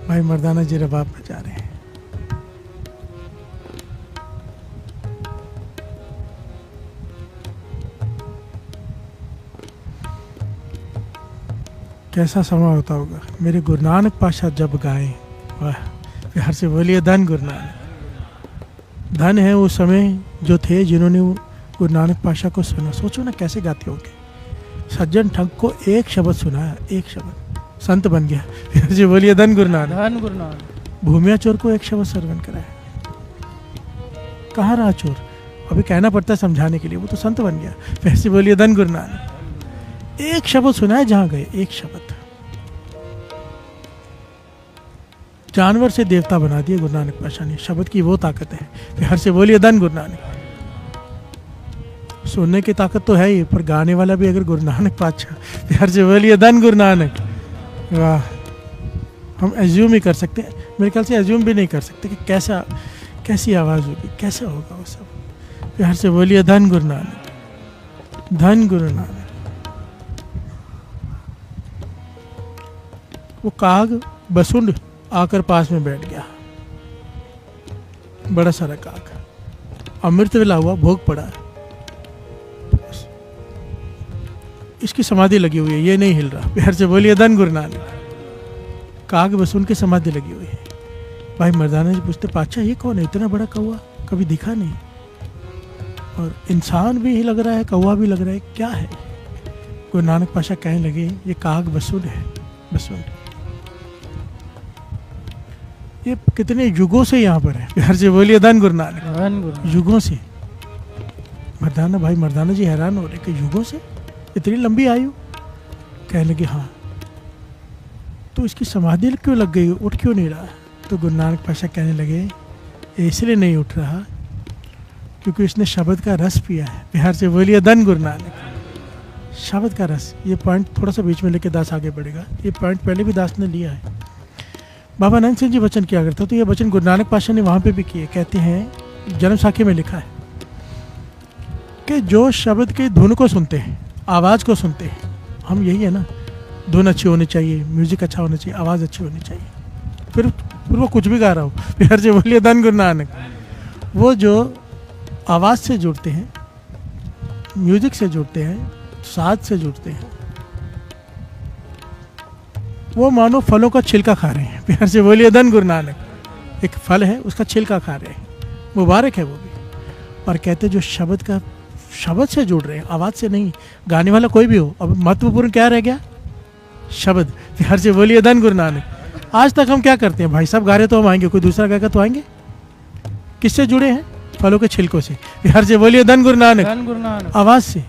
भाई मर्दाना जी रबाब बजा रहे हैं। कैसा समय होता होगा। मेरे गुरु नानक पातशाह जब गाए, वाह, प्यार से बोलिए धन गुरु नानक। धन है वो समय जो थे जिन्होंने गुरु नानक पातशाह को सुना। सोचो ना कैसे गाते होंगे। सज्जन ठग को एक शब्द सुनाया, एक शब्द, संत बन गया। प्यार से बोलिए धन गुरु नानक। धन गुरु नानक। भूमिया चोर को एक शब्द श्रवण कराया, कहाँ रहा चोर, अभी कहना पड़ता है समझाने के लिए, वो तो संत बन गया। प्यार से बोलिए धन गुरु नानक। एक शब्द सुनाया जहां गए, एक शब्द, जानवर से देवता बना दिए गुरु नानक पातशाह ने। शब्द की वो ताकत है। प्यार से बोलिए धन गुरु नानक। सुनने की ताकत तो है ही, पर गाने वाला भी अगर गुरु नानक पातशाह। प्यार से बोलिए धन गुरु नानक। वाह, हम एज्यूम ही कर सकते हैं, मेरे ख्याल से एज्यूम भी नहीं कर सकते कि कैसी आवाज होगी, कैसा होगा वो सब। प्यार से बोलिए धन गुरु नानक, धन गुरु नानक। वो काग बसुंड आकर पास में बैठ गया, बड़ा सारा काग, अमृत वेला हुआ, भोग पड़ा, इसकी समाधि लगी हुई है, ये नहीं हिल रहा। प्यार से बोलिए धन गुरु नानक। काग बसुंड की समाधि लगी हुई है। भाई मर्दाना जी पूछते, पातशाह ये कौन है, इतना बड़ा कौवा कभी दिखा नहीं, और इंसान भी लग रहा है, कौवा भी लग रहा है, क्या है। गुरु नानक पातशाह कहने लगे, ये काग बसुंड है, बसुंड। ये कितने युगों से यहाँ पर है। प्यार से बोलिए धन गुरु नानक। धन गुरु। युगों से। मर्दाना, भाई मर्दाना जी हैरान हो रहे कि युगों से, इतनी लंबी आयु। कहने लगे हाँ, तो इसकी समाधि क्यों लग गई, उठ क्यों नहीं रहा। तो गुरु नानक पातशाह कहने लगे, इसलिए नहीं उठ रहा क्योंकि उसने शब्द का रस पिया है। बिहार से बोलिए धन गुरु नानक। शब्द का रस, ये पॉइंट थोड़ा सा बीच में लेके दास आगे बढ़ेगा। ये पॉइंट पहले भी दास ने लिया है। बाबा नानक सिंह जी वचन किया करते, तो ये वचन गुरु नानक पातशाह ने वहाँ पे भी किए। कहते हैं जन्म साखी में लिखा है कि जो शब्द के धुन को सुनते हैं, आवाज़ को सुनते हैं, हम यही है ना, धुन अच्छी होनी चाहिए, म्यूजिक अच्छा होना चाहिए, आवाज़ अच्छी होनी चाहिए, फिर वो कुछ भी गा रहा हो। प्यार से बोलिए धन गुरु नानक। वो जो आवाज़ से जुड़ते हैं, म्यूजिक से जुड़ते हैं, साज से जुड़ते हैं, वो मानो फलों का छिलका खा रहे हैं। प्यार से बोलिए धन गुरु नानक। एक फल है, उसका छिलका खा रहे हैं, मुबारक है वो भी। और कहते जो शब्द से जुड़ रहे हैं, आवाज़ से नहीं। गाने वाला कोई भी हो, अब महत्वपूर्ण क्या रह गया? शब्द। प्यार से बोलिए धन गुरु नानक। आज तक हम क्या करते हैं, भाई साहब गा रहे तो हम आएंगे, कोई दूसरा गाएगा तो आएंगे। किससे जुड़े हैं? फलों के छिलकों से। प्यार से बोलिए धन गुरु नानक। आवाज़ से।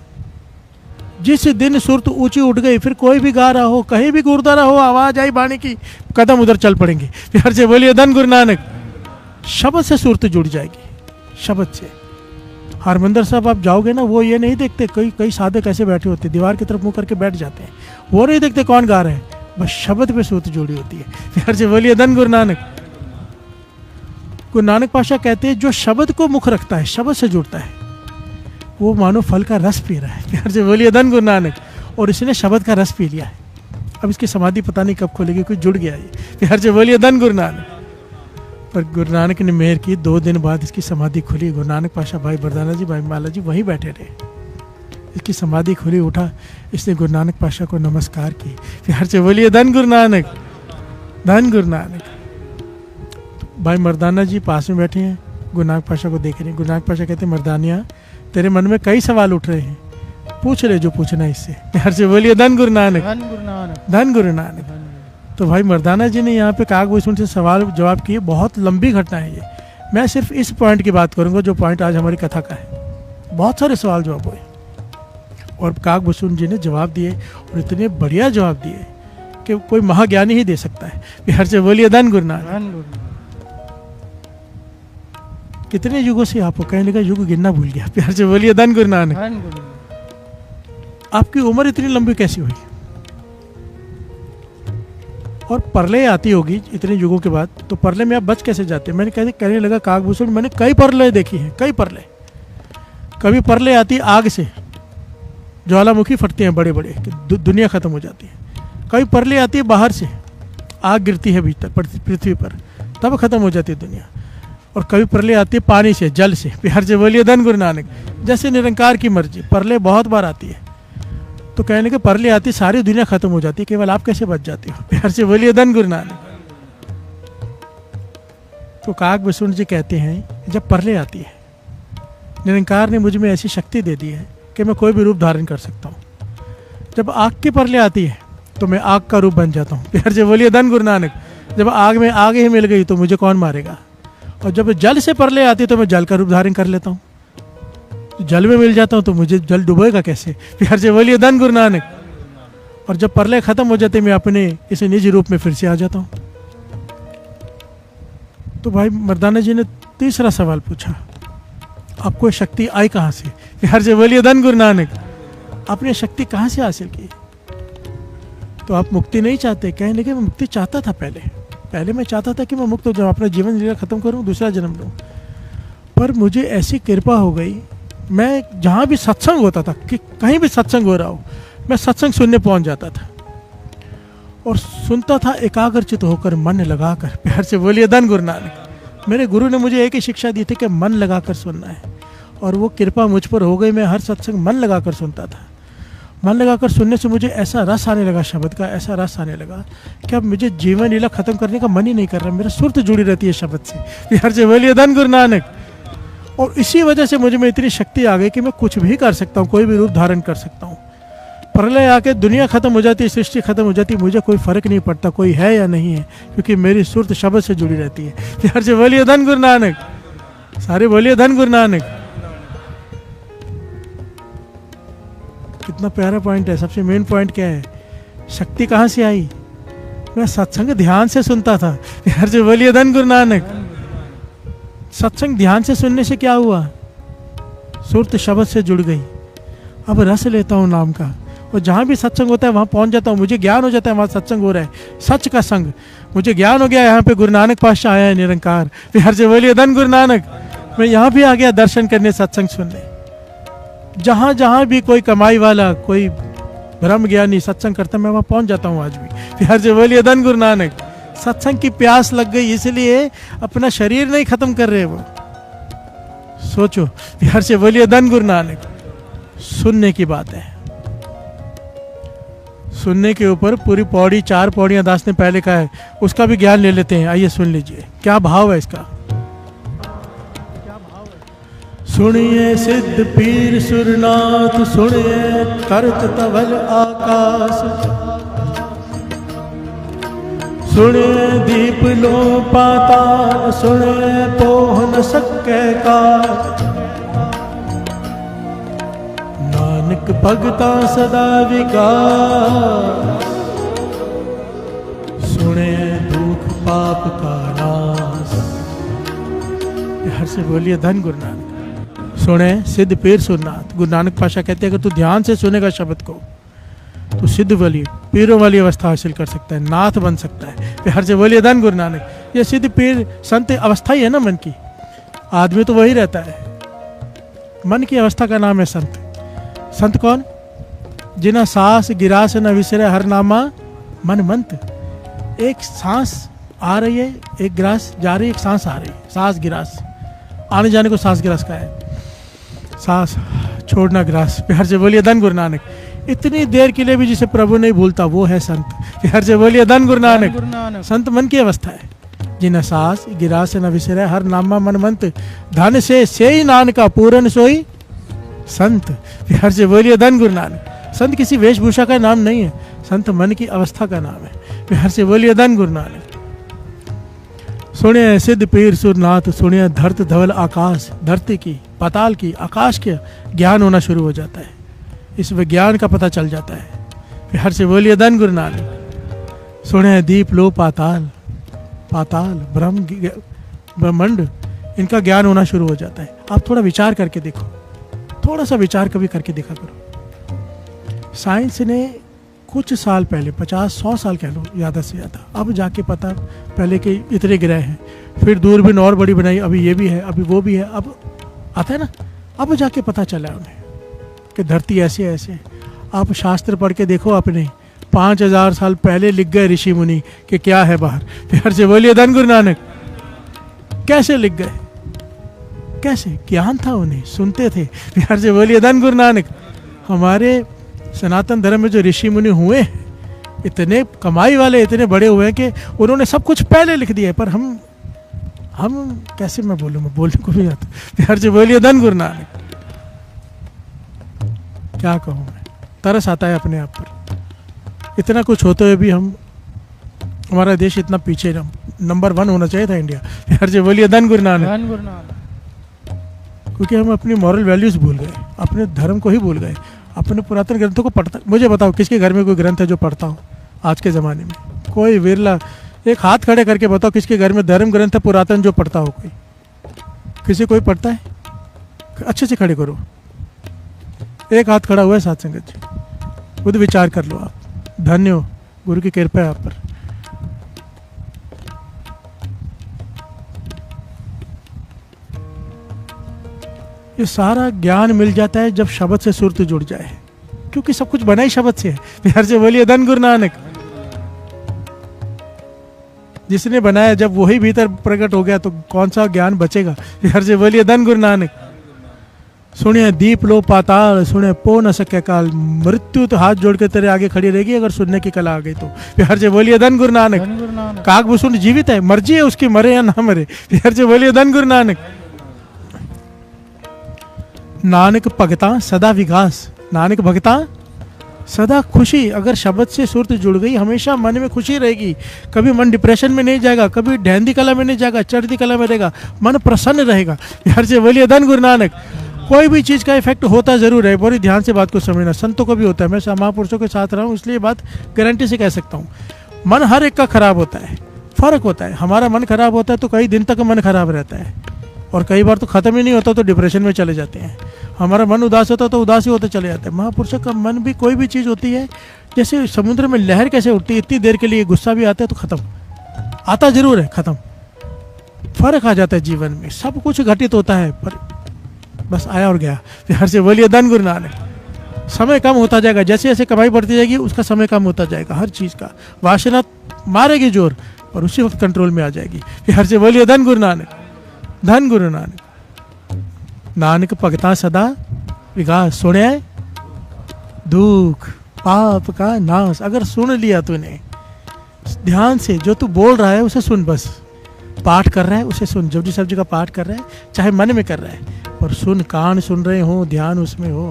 जिस दिन सुरत ऊंची उठ गई, फिर कोई भी गा रहा हो, कहीं भी गुरुद्वारा हो, आवाज आई बाणी की, कदम उधर चल पड़ेंगे। प्यार से बोलिए धन गुरु नानक। शब्द से सुरत जुड़ जाएगी, शब्द से। हरमंदिर साहब आप जाओगे ना, वो ये नहीं देखते, कई साधे कैसे बैठे होते, दीवार की तरफ मुंह करके बैठ जाते हैं, वो नहीं देखते कौन गा रहे हैं, बस शब्द पे सुरत जुड़ी होती है। प्यार से बोलिए धन गुरु नानक। गुरु नानक पातशाह कहते हैं जो शब्द को मुख रखता है, शब्द से जुड़ता है, वो मानो फल का रस पी रहा है। प्यार से बोलिए धन गुरु नानक। और इसने शब्द का रस पी लिया है। अब इसकी समाधि पता नहीं कब खोलेगी, कुछ जुड़ गया ये। प्यार से बोलिए धन गुरु नानक। पर गुरु नानक ने मेहर की, 2 दिन बाद इसकी समाधि खुली। गुरु नानक पातशाह, भाई बरदाना जी, भाई माला जी वहीं बैठे रहे। इसकी समाधि खुली, उठा, इसने गुरु नानक पातशाह को नमस्कार की। प्यार से बोलिए धन गुरु नानक, धन गुरु नानक। भाई मर्दाना जी पास में बैठे हैं, गुरु नानक पातशाह को देख रहे हैं। गुरु नानक पातशाह कहते हैं मर्दानिया, तेरे मन में कई सवाल उठ रहे हैं, पूछ ले जो पूछना है इससे। प्यार से बोलिए धन गुरु नानक, धन गुरु नानक। तो भाई मर्दाना जी ने यहाँ पे काकभूषण से सवाल जवाब किए। बहुत लंबी घटना है ये, मैं सिर्फ इस पॉइंट की बात करूंगा जो पॉइंट आज हमारी कथा का है। बहुत सारे सवाल जवाब हुए और काकभूषण जी ने जवाब दिए, और इतने बढ़िया जवाब दिए कि कोई महाज्ञानी ही दे सकता है। प्यार से बोलिए धन गुरु नानक। कितने युगों से आपको कहने का युग गिनना भूल गया। प्यार से बोलिए धन गुरु नानक। आपकी उम्र इतनी लंबी कैसी हुई? और परलय आती होगी इतने युगों के बाद, तो परलय में आप बच कैसे जाते? मैंने कहने लगा काकभूषण, मैंने कई परलय देखी हैं, कई परलय। कभी परलय आती आग से, ज्वालामुखी फटते हैं बड़े बड़े, दुनिया खत्म हो जाती है। कभी परलय आती है बाहर से, आग गिरती है भीतर पृथ्वी पर, तब खत्म हो जाती है दुनिया। और कभी प्रलय आती है पानी से, जल से। प्यार से बोलिए धन गुरु नानक। जैसे निरंकार की मर्जी, प्रलय बहुत बार आती है। तो कहने के प्रलय आती, सारी दुनिया खत्म हो जाती है, केवल आप कैसे बच जाते हो? प्यार से बोलिए धन गुरु नानक। तो काकभूषण जी कहते हैं जब प्रलय आती है, निरंकार ने मुझ में ऐसी शक्ति दे दी है कि मैं कोई भी रूप धारण कर सकता हूँ। जब आग की प्रलय आती है तो मैं आग का रूप बन जाता हूँ। प्यार से बोलिए धन गुरु नानक। जब आग में आग ही मिल गई तो मुझे कौन मारेगा? और जब जल से प्रलय आती है तो मैं जल का रूप धारण कर लेता हूँ। जल में मिल जाता हूँ तो मुझे जल डुबोएगा कैसे? प्यार से बोलिए धन गुरु नानक। और जब प्रलय खत्म हो जाते मैं अपने इस निज रूप में फिर से आ जाता हूँ। तो भाई मर्दाना जी ने तीसरा सवाल पूछा, आपको शक्ति आई कहाँ से? प्यार से बोलिए धन गुरु नानक। आपने शक्ति कहाँ से हासिल की? तो आप मुक्ति नहीं चाहते? कहने लगे मैं मुक्ति चाहता था पहले मैं चाहता था कि मैं मुक्त हो जाऊँ, अपना जीवन लीला खत्म करूँ, दूसरा जन्म लूँ। पर मुझे ऐसी कृपा हो गई, मैं जहाँ भी सत्संग होता था, कि कहीं भी सत्संग हो रहा हो, मैं सत्संग सुनने पहुँच जाता था और सुनता था एकाग्रचित होकर, मन लगाकर। प्यार से बोलिए धन गुरु नानक। मेरे गुरु ने मुझे एक ही शिक्षा दी थी कि मन लगाकर सुनना है, और वो कृपा मुझ पर हो गई। मैं हर सत्संग मन लगाकर सुनता था। मन लगाकर सुनने से मुझे ऐसा रस आने लगा, शब्द का ऐसा रस आने लगा कि अब मुझे जीवन लीला खत्म करने का मन ही नहीं कर रहा। मेरा सुरत जुड़ी रहती है शब्द से। प्यार से बोलिए धन गुरु नानक। और इसी वजह से मुझ में इतनी शक्ति आ गई कि मैं कुछ भी कर सकता हूँ, कोई भी रूप धारण कर सकता हूँ। प्रलय आके दुनिया खत्म हो जाती है, सृष्टि खत्म हो जाती है, मुझे कोई फर्क नहीं पड़ता कोई है या नहीं है, क्योंकि मेरी सुरत शब्द से जुड़ी रहती है। प्यार से बोलिए धन गुरु नानक। सारे बोलिए धन गुरु नानक। कितना प्यारा पॉइंट है। सबसे मेन पॉइंट क्या है? शक्ति कहाँ से आई? मैं सत्संग ध्यान से सुनता था। प्यार से बोलिए धन गुरु नानक। सत्संग ध्यान से सुनने से क्या हुआ? सुरत शब्द से जुड़ गई, अब रस लेता हूँ नाम का, और जहाँ भी सत्संग होता है वहाँ पहुँच जाता हूँ, मुझे ज्ञान हो जाता है वहाँ सत्संग हो रहा है, सच का संग, मुझे ज्ञान हो गया यहाँ पे गुरु नानक पातशाह आया है निरंकार, हर से बोलिए धन गुरु नानक। मैं यहाँ भी आ गया दर्शन करने, सत्संग सुनने। जहाँ जहाँ भी कोई कमाई वाला, कोई ब्रह्म ज्ञानी सत्संग करता, मैं वहाँ पहुँच जाता हूँ आज भी, हर से बोलिए धन गुरु नानक। सत्संग की प्यास लग गई, इसलिए अपना शरीर नहीं खत्म कर रहे वो। सोचो, हर से बोलिए धन गुरु नानक। सुनने की बात है, सुनने के ऊपर पूरी पौड़ी, 4 पौड़ियां दास ने पहले कहा है, उसका भी ज्ञान ले लेते हैं। आइए सुन लीजिए क्या भाव है इसका। सुनिए सिद्ध पीर सुरनाथ, सुनिए करत तवल आकाश, सुनिए दीप लो पाताल, सुनिए पोह न सके काज, नानक भगता सदा विकास, सुने दुख पाप का नाश। हर से बोलिए धन गुरु नानक। सुने सिद्ध पीर सुरनाथ। गुरु नानक पातशाह कहते हैं कि तू ध्यान से सुनेगा शब्द को, तो सिद्ध वाली, पीरों वाली अवस्था हासिल कर सकता है, नाथ बन सकता है। हर से बोलिए धन गुरु नानक। ये सिद्ध पीर संत अवस्था ही है ना मन की, आदमी तो वही रहता है, मन की अवस्था का नाम है संत। संत कौन? जिन्हें सांस गिरास न विसरे हर नामा मन मंत। एक सांस आ रही है, एक गिरास जा रही है, एक सांस आ रही है, सांस गिरास, आने जाने को सांस गिरास का है, सांस छोड़ना गिरास। प्यार से बोलिए धन गुरु नानक। इतनी देर के लिए भी जिसे प्रभु नहीं भूलता वो है संत। प्यार से बोलिए धन गुरु नानक। संत मन की अवस्था है, जिन्हें सांस गिरास न विसरे हर नामा मन मंत, धन से ही नानका पूरन सोई संत। प्यार से बोलिए धन गुरु नानक। संत किसी वेशभूषा का नाम नहीं है, संत मन की अवस्था का नाम है। प्यार से बोलिए धन गुरु नानक। सुनिए सिद्ध पीर सुरनाथ, सुनिए धरत धवल आकाश। धरती की, पाताल की, आकाश के ज्ञान होना शुरू हो जाता है, इस विज्ञान का पता चल जाता है। प्यार से बोलिए धन गुरु नानक। सुनिए दीप लो पाताल, पाताल ब्रह्म ब्रह्मांड, इनका ज्ञान होना शुरू हो जाता है। आप थोड़ा विचार करके देखो, थोड़ा सा विचार कभी करके देखा करो। साइंस ने कुछ साल पहले, 50-100 साल कह लो ज़्यादा से ज़्यादा, अब जाके पता, पहले के इतने ग्रह हैं, फिर दूरबीन और बड़ी बनाई, अभी ये भी है, अभी वो भी है, अब आता है ना, अब जाके पता चला उन्हें कि धरती ऐसे ऐसे। आप शास्त्र पढ़ के देखो अपने, 5000 साल पहले लिख गए ऋषि मुनि कि क्या है बाहर। प्यार से बोलिए धन गुरु नानक। कैसे लिख गए, कैसे ज्ञान था उन्हें, सुनते थे। प्यार से बोलिए धन गुरु नानक। हमारे सनातन धर्म में जो ऋषि मुनि हुए हैं, इतने कमाई वाले, इतने बड़े हुए हैं कि उन्होंने सब कुछ पहले लिख दिया है, पर हम कैसे, मैं बोलूँ, मैं बोलने को भी आता। प्यार से बोलिए धन गुरु नानक। क्या कहूँ मैं, तरस आता है अपने आप पर। इतना कुछ होते हुए भी हमारा देश इतना पीछे, नंबर 1 होना चाहिए था इंडिया। प्यार से बोलिए धन गुरु नानक। क्योंकि हम अपनी मॉरल वैल्यूज भूल गए, अपने धर्म को ही भूल गए, अपने पुरातन ग्रंथों को पढ़ता। मुझे बताओ किसके घर में कोई ग्रंथ है जो पढ़ता हो आज के ज़माने में? कोई विरला। एक हाथ खड़े करके बताओ किसके घर में धर्म ग्रंथ है पुरातन जो पढ़ता हो कोई? किसी कोई पढ़ता है? अच्छे से खड़े करो। एक हाथ खड़ा हुआ है साथ संगत जी, खुद विचार कर लो आप। धन्य हो, गुरु की कृपा है आप पर। ये सारा ज्ञान मिल जाता है जब शब्द से सुरत जुड़ जाए, क्योंकि सब कुछ बना ही शब्द से है। प्यार से बोलिए धन गुरु नानक। जिसने बनाया, जब वही भीतर प्रकट हो गया तो कौन सा ज्ञान बचेगा? प्यार से बोलिए धन गुरु नानक। सुनिए दीप लो पाताल, सुने पो न सके काल। मृत्यु तो हाथ जोड़ के तेरे आगे खड़ी रहेगी अगर सुनने की कला आ गई तो। प्यार से बोलिए धन गुरु नानक। कागभूषण जीवित है, मर्जी है उसकी, मरे या ना मरे। प्यार से बोलिए धन गुरु नानक। नानक भगता सदा विकास। नानक भगता सदा खुशी। अगर शब्द से सुरत जुड़ गई, हमेशा मन में खुशी रहेगी। कभी मन डिप्रेशन में नहीं जाएगा, कभी ढहंदी कला में नहीं जाएगा, चढ़ती कला में रहेगा, मन प्रसन्न रहेगा। प्यार से बोलिए धन गुरु नानक। कोई भी चीज़ का इफेक्ट होता जरूर है, बड़ी ध्यान से बात को समझना। संतों को भी होता है, मैं महापुरुषों के साथ रहा हूँ इसलिए बात गारंटी से कह सकता हूँ। मन हर एक का खराब होता है, फर्क होता है। हमारा मन खराब होता है तो कई दिन तक मन खराब रहता है, और कई बार तो ख़त्म ही नहीं होता तो डिप्रेशन में चले जाते हैं। हमारा मन उदास होता तो उदास ही होते चले जाते हैं। महापुरुषों का मन भी कोई भी चीज़ होती है, जैसे समुद्र में लहर कैसे उठती है, इतनी देर के लिए गुस्सा भी आता है तो ख़त्म, आता जरूर है, ख़त्म। फर्क आ जाता है जीवन में, सब कुछ घटित होता है पर बस आया और गया। प्यार से बोलिए धन गुरु नानक। समय कम होता जाएगा, जैसे जैसे कमाई बढ़ती जाएगी उसका समय कम होता जाएगा। हर चीज़ का वासना मारेगी जोर और उसी वक्त कंट्रोल में आ जाएगी। प्यार से बोलिए धन गुरु नानक, धन गुरु नानक। नानक भगता सदा विकास, सुने दुख पाप का नाश। अगर सुन लिया तूने ध्यान से, जो तू बोल रहा है उसे सुन, बस पाठ कर रहा है उसे सुन, जपजी साहब जी का पाठ कर रहा है चाहे मन में कर रहा है पर सुन, कान सुन रहे हो, ध्यान उसमें हो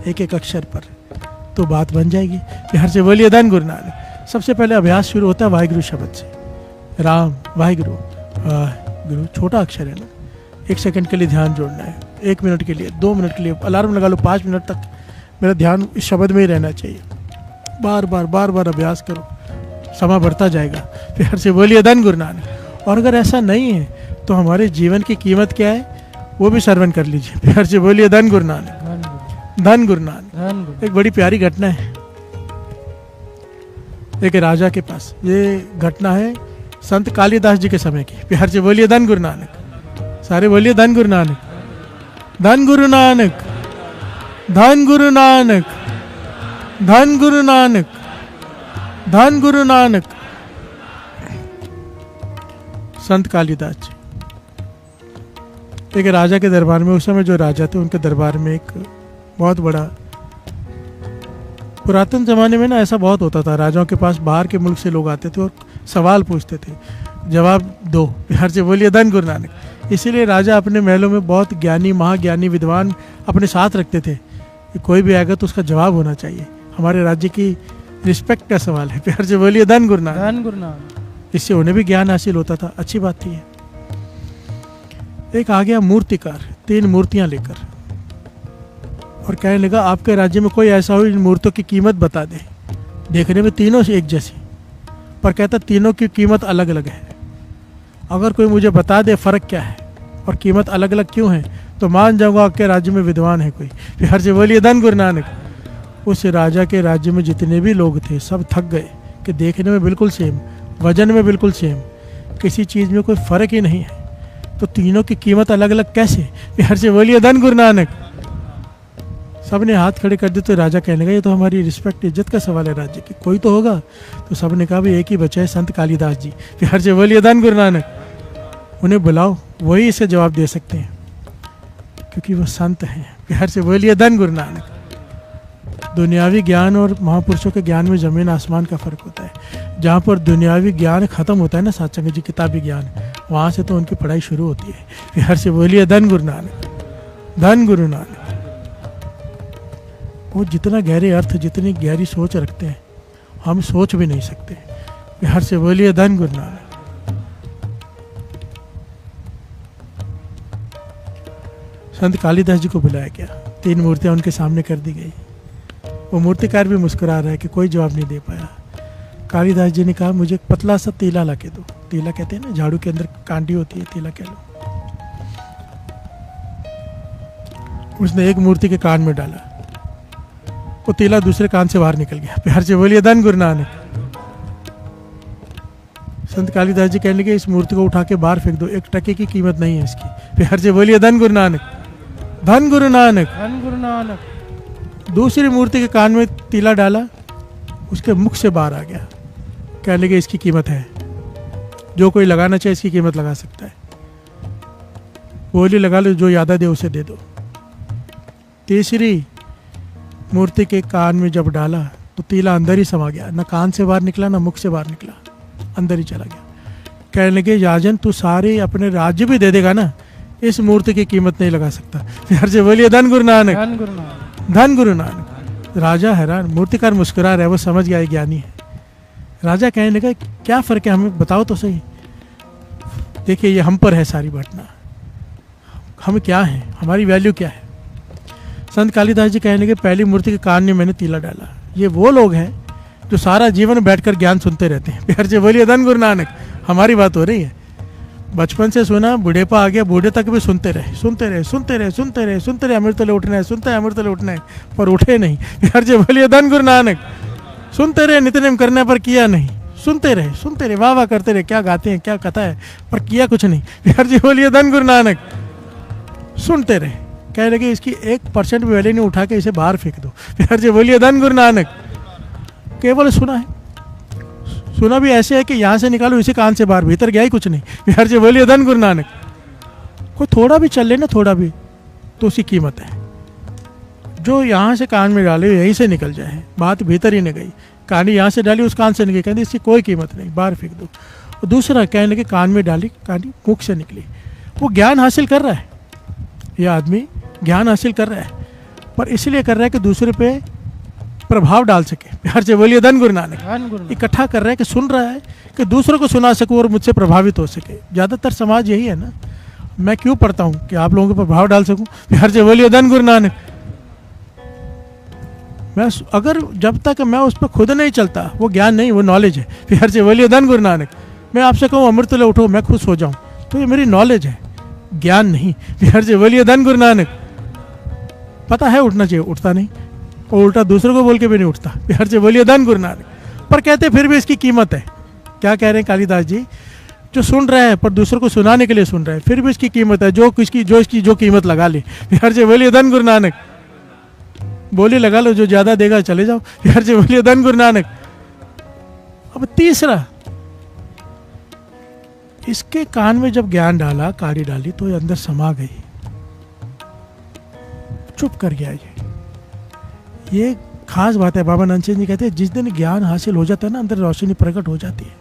एक एक अक्षर पर, तो बात बन जाएगी। प्यार से बोलिए धन गुरु नानक। सबसे पहले अभ्यास शुरू होता है वाहिगुरु शब्द से। राम वाहिगुरु, गुरु छोटा अक्षर है ना, 1 सेकंड के लिए ध्यान जोड़ना है, 1 मिनट के लिए, 2 मिनट के लिए, अलार्म लगा लो, 5 मिनट तक मेरा ध्यान इस शब्द में ही रहना चाहिए। बार बार अभ्यास करो, समय बढ़ता जाएगा। प्यार से बोलिए धन गुरु नानक। और अगर ऐसा नहीं है तो हमारे जीवन की कीमत क्या है वो भी श्रवण कर लीजिए। प्यार से बोलिए धन गुरु नानक, धन गुरु नानक। एक बड़ी प्यारी घटना है एक राजा के पास, ये घटना है संत कालिदास जी के समय की। प्यार से बोलिए धन गुरु नानक, सारे बोलिए धन गुरु नानक, धन गुरु नानक, धन गुरु नानक, धन गुरु नानक, धन गुरु नानक। संत कालिदास जी एक राजा के दरबार में, उस समय जो राजा थे उनके दरबार में एक बहुत बड़ा, पुरातन जमाने में ना ऐसा बहुत होता था, राजाओं के पास बाहर के मुल्क से लोग आते थे और सवाल पूछते थे, जवाब दो। प्यार से बोलिए धन गुरु नानक। इसीलिए राजा अपने महलों में बहुत ज्ञानी, महाज्ञानी, विद्वान अपने साथ रखते थे कि कोई भी आएगा तो उसका जवाब होना चाहिए। हमारे राज्य की रिस्पेक्ट का सवाल है। प्यार से बोलिए धन गुरु नानक, धन गुरु नानक। इससे उन्हें भी ज्ञान हासिल होता था, अच्छी बात थी। एक आ गया मूर्तिकार 3 मूर्तियां लेकर और कहने लगा आपके राज्य में कोई ऐसा हो इन मूर्तियों की कीमत बता दे। देखने में तीनों से एक जैसी, पर कहता तीनों की कीमत अलग अलग है। अगर कोई मुझे बता दे फर्क क्या है और कीमत अलग अलग क्यों है तो मान जाऊंगा आपके राज्य में विद्वान है कोई। प्यार से बोलिए धन गुरु नानक। उस राजा के राज्य में जितने भी लोग थे सब थक गए कि देखने में बिल्कुल सेम, वजन में बिल्कुल सेम, किसी चीज़ में कोई फ़र्क ही नहीं है, तो तीनों की कीमत अलग अलग कैसे। प्यार से बोलिए धन गुरु नानक। सब ने हाथ खड़े कर दिए तो राजा कहने लगा ये तो हमारी रिस्पेक्ट, इज्जत का सवाल है राज्य की, कोई तो होगा। तो सब ने कहा भाई एक ही बचा है, संत कालिदास जी। प्यार से बोलिए धन गुरु नानक। उन्हें बुलाओ, वही इसे जवाब दे सकते हैं क्योंकि वो संत हैं। प्यार से बोलिए धन गुरु नानक। दुनियावी ज्ञान और महापुरुषों के ज्ञान में ज़मीन आसमान का फ़र्क होता है। जहाँ पर दुनियावी ज्ञान ख़त्म होता है ना, सत्संग जी किताबी ज्ञान, वहाँ से तो उनकी पढ़ाई शुरू होती है। प्यार से बोलिए धन गुरु नानक, धन गुरु नानक। वो जितना गहरे अर्थ, जितनी गहरी सोच रखते हैं हम सोच भी नहीं सकते। प्यार से बोलिए धन गुरु नानक। संत कालिदास जी को बुलाया गया, 3 मूर्तियाँ उनके सामने कर दी गई। वो मूर्तिकार भी मुस्कुरा रहा है कि कोई जवाब नहीं दे पाया। कालिदास जी ने कहा मुझे एक पतला सा तीला ला के दो। तीला कहते हैं ना, झाड़ू के अंदर कांटी होती है, तीला कह लो। उसने एक मूर्ति के कान में डाला, वो तीला दूसरे कान से बाहर निकल गया। प्यार से बोलिए धन गुरु नानक। संत कालिदास जी कहने लगे इस मूर्ति को उठा के बाहर फेंक दो, 1 टके की कीमत नहीं है इसकी। प्यार से बोलिए धन गुरु नानक, धन गुरु नानक, धन गुरु नानक। दूसरी मूर्ति के कान में तीला डाला, उसके मुख से बाहर आ गया। कहने लगे इसकी कीमत है, जो कोई लगाना चाहे इसकी कीमत लगा सकता है। बोली लगा लो, जो यादा दे उसे दे दो। तीसरी मूर्ति के कान में जब डाला तो तीला अंदर ही समा गया, ना कान से बाहर निकला ना मुख से बाहर निकला, अंदर ही चला गया। कहने लगे राजन तू सारे अपने राज्य भी दे देगा ना, इस मूर्ति की कीमत नहीं लगा सकता। प्यार से बोलिए धन गुरु नानक, धन गुरु नानक, धन गुरु नानक। राजा हैरान, मूर्तिकार मुस्कुरा रहा है, वो समझ गया ज्ञानी है। राजा कहने लगा क्या फ़र्क है हमें बताओ तो सही। देखिए ये हम पर है सारी घटना, हम क्या हैं, हमारी वैल्यू क्या है। संत कालिदास जी कहने लगे पहली मूर्ति के कान में मैंने तीला डाला। ये वो लोग हैं जो सारा जीवन बैठकर ज्ञान सुनते रहते हैं। प्यार से बोलिए धन गुरु नानक। हमारी बात हो रही है। बचपन से सुना, बुढ़ेपा आ गया, बूढ़े तक भी सुनते रहे सुनते रहे सुनते रहे सुनते रहे सुनते रहे, अमृत तले उठना है, सुनते हैं अमृत तले उठना है, पर उठे नहीं। हर जगह बोलिए धन गुरु नानक। सुनते रहे, नित्य करने पर किया नहीं, सुनते रहे, वाह वाह करते रहे, क्या गाते हैं क्या कथा है, पर किया कुछ नहीं। हर जी बोलिए धन गुरु नानक। सुनते रहे, कह लगे इसकी 1% भी वैल्यू नहीं, उठा के इसे बाहर फेंक दो। हर जी बोलिए धन गुरु नानक। केवल सुना है, सुना भी ऐसे है कि यहाँ से निकालो इसी कान से बाहर, भीतर गया ही कुछ नहीं। हर जी बोलिए धन गुरु नानक। कोई थोड़ा भी चल ले ना, थोड़ा भी, तो उसकी कीमत है। जो यहाँ से कान में डाले यहीं से निकल जाए, बात भीतर ही नहीं गई। कहानी यहाँ से डाली उस कान से निकली, कहती इसकी कोई कीमत नहीं, बाहर फेंक दो। और दूसरा कहने लगे कान में डाली, कहानी मुख से निकली। वो ज्ञान हासिल कर रहा है, यह आदमी ज्ञान हासिल कर रहा है, पर इसलिए कर रहा है कि दूसरे पे प्रभाव डाल सके। प्यार से बोलिए धन गुरु नानक। इकट्ठा कर रहा है कि सुन रहा है कि दूसरों को सुना सकूं और मुझसे प्रभावित हो सके। ज़्यादातर समाज यही है ना, मैं क्यों पढ़ता हूँ कि आप लोगों को प्रभाव डाल सकूं। प्यार से बोलिए धन गुरु नानक। मैं अगर जब तक मैं उस पर खुद नहीं चलता, वो ज्ञान नहीं, वो नॉलेज है। प्यार से बोलिए धन गुरु नानक। मैं आपसे कहूँ अमृत ले उठो, मैं खुश हो जाऊँ, तो ये मेरी नॉलेज है, ज्ञान नहीं। प्यार से बोलिए धन गुरु नानक। पता है उठना चाहिए, उठता नहीं, और उल्टा दूसरों को बोल के भी नहीं उठता। प्यार से बोलिए धन गुरु नानक। पर कहते फिर भी इसकी कीमत है। क्या कह रहे हैं कालिदास जी, जो सुन रहा है पर दूसरों को सुनाने के लिए सुन रहा है, फिर भी इसकी कीमत है। जो इसकी जो कीमत लगा ले। प्यार से बोलिए धन गुरु नानक। बोली लगा लो, जो ज्यादा देगा चले जाओ। प्यार से बोलिए धन गुरु नानक। अब तीसरा, इसके कान में जब ज्ञान डाला, काड़ी डाली, तो ये अंदर समा गई, चुप कर गया। ये खास बात है। बाबा नानक जी कहते हैं जिस दिन ज्ञान हासिल हो जाता है ना, अंदर रोशनी प्रकट हो जाती है,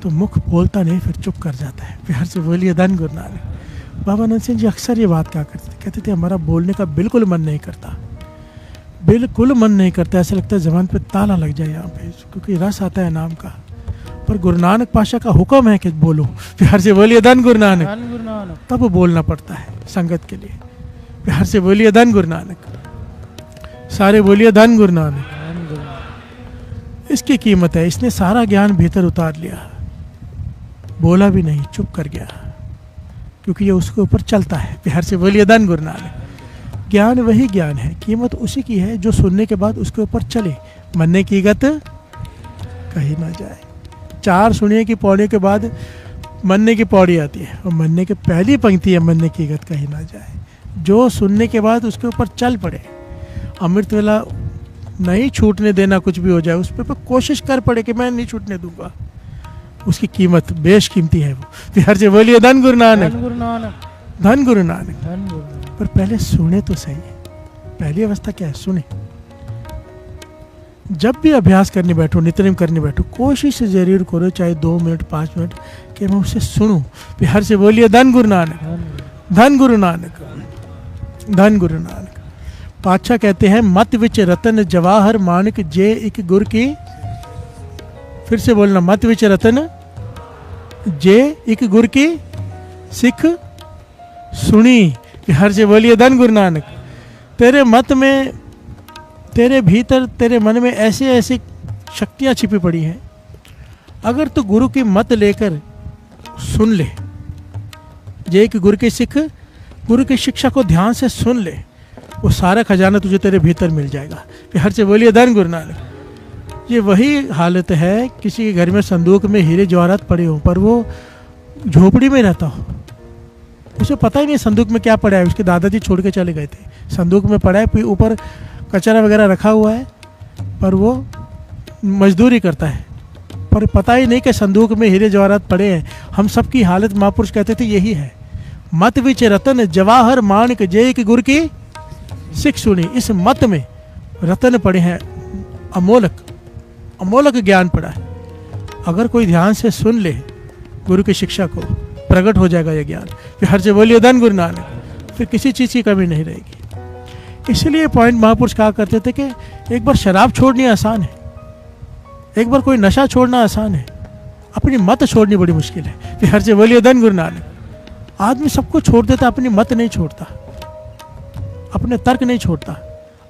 तो मुख बोलता नहीं, फिर चुप कर जाता है। प्यार से बोलिए धन गुरु नानक। बाबा नानक जी अक्सर ये बात क्या करते थे, कहते थे हमारा बोलने का बिल्कुल मन नहीं करता, बिल्कुल मन नहीं करता, ऐसा लगता है जबान पे ताला लग जाए यहाँ पे, क्योंकि रस आता है नाम का। पर गुरु नानक पाशा का हुक्म है कि बोलो। प्यार से बोलिए धन गुरु नानक। तब बोलना पड़ता है संगत के लिए। प्यार से बोलिए धन गुरु नानक। सारे बोलिए धन गुरु नानक। इसकी कीमत है। इसने सारा ज्ञान भीतर उतार लिया, बोला भी नहीं, चुप कर गया, क्योंकि ये उसके ऊपर चलता है। प्यार से बोलिए धन गुरु नानक। ज्ञान वही ज्ञान है, कीमत उसी की है जो सुनने के बाद उसके ऊपर चले, मनने की गत कहीं ना जाए। 4 सुनिए की पौड़ी के बाद मनने की पौड़ी आती है, और मनने की पहली पंक्ति है मनने की गत कहीं ना जाए। जो सुनने के बाद उसके ऊपर चल पड़े, अमृत वेला नहीं छूटने देना, कुछ भी हो जाए उस पर कोशिश कर पड़े कि मैं नहीं छूटने दूंगा, उसकी कीमत बेशकीमती है वो। प्यार से बोलिए धन गुरु नानक। धन गुरु नानक। पर पहले सुने तो सही है। पहली अवस्था क्या है, सुने। जब भी अभ्यास करने बैठो, नित्यनेम करने बैठो, कोशिश जरूर करो, चाहे 2 मिनट 5 मिनट, कि मैं उसे सुनूं। प्यार से बोलिए धन गुरु नानक। धन गुरु नानक। धन गुरु नानक। पातशाह कहते हैं मत विच रतन जवाहर मानक जे एक गुर की। फिर से बोलना, मत विच रतन जे एक गुर की सिख सुनी। प्यार से बोलिए धन गुरु नानक। तेरे मत में, तेरे भीतर, तेरे मन में ऐसी ऐसी शक्तियाँ छिपी पड़ी हैं, अगर तू गुरु की मत लेकर सुन ले, जे कि गुरु के सिख, गुरु की शिक्षा को ध्यान से सुन ले, वो सारा खजाना तुझे तेरे भीतर मिल जाएगा। प्यार से बोलिए धन गुरु नानक। ये वही हालत है, किसी के घर में संदूक में हीरे जवाहरात पड़े हो, पर वो झोपड़ी में रहता हो, उसे पता ही नहीं संदूक में क्या पड़ा है। उसके दादाजी छोड़ के चले गए थे, संदूक में पड़ा है, फिर ऊपर कचरा वगैरह रखा हुआ है, पर वो मजदूरी करता है, पर पता ही नहीं कि संदूक में हीरे जवाहरात पड़े हैं। हम सबकी हालत महापुरुष कहते थे यही है। मत विच रतन जवाहर मानक जय की गुर की सिख सुनी। इस मत में रतन पड़े हैं, अमोलक अमोलक ज्ञान पड़ा है। अगर कोई ध्यान से सुन ले गुरु की शिक्षा को, प्रकट हो जाएगा ये ज्ञान। प्यार से बोलिए धन गुरु नानक। फिर किसी चीज़ की कमी नहीं रहेगी। इसलिए पॉइंट महापुरुष कहा करते थे कि एक बार शराब छोड़नी आसान है, एक बार कोई नशा छोड़ना आसान है, अपनी मत छोड़नी बड़ी मुश्किल है। प्यार से बोलिए धन गुरु नानक। आदमी सबको छोड़ देता, अपनी मत नहीं छोड़ता, अपने तर्क नहीं छोड़ता,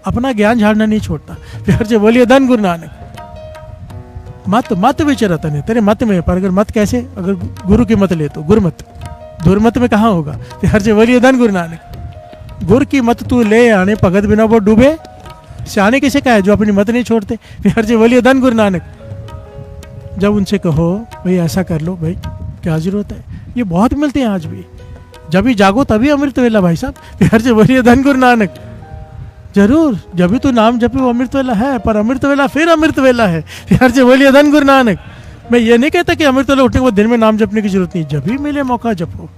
अपना ज्ञान झाड़ना नहीं छोड़ता। प्यार से बोलिए धन गुरु नानक। मत मत विचरतन है, तेरे मत में। पर अगर मत कैसे, अगर गुरु की मत ले तो गुरमत, दुर्मत में कहाँ होगा। तो हर से बोलिए धन गुरु नानक। गुर की मत तू ले आने, भगत बिना वो डूबे। सियाने किसे कहा है, जो अपनी मत नहीं छोड़ते। हर से बोलिए धन गुरु नानक। जब उनसे कहो भाई ऐसा कर लो, भाई क्या जरूरत है, ये बहुत मिलते हैं आज भी। जब भी जागो तभी अमृत वेला भाई साहब। हर से बोलिए धन गुरु नानक। जरूर, जब भी तो नाम जपे वो अमृत वेला है, पर अमृत वेला फिर अमृत वेला है। हर से बोलिए धन गुरु नानक। मैं ये नहीं कहता कि अमृत वेला उठने के बाद दिन में नाम जपने की जरूरत नहीं, जब भी मिले मौका जपो,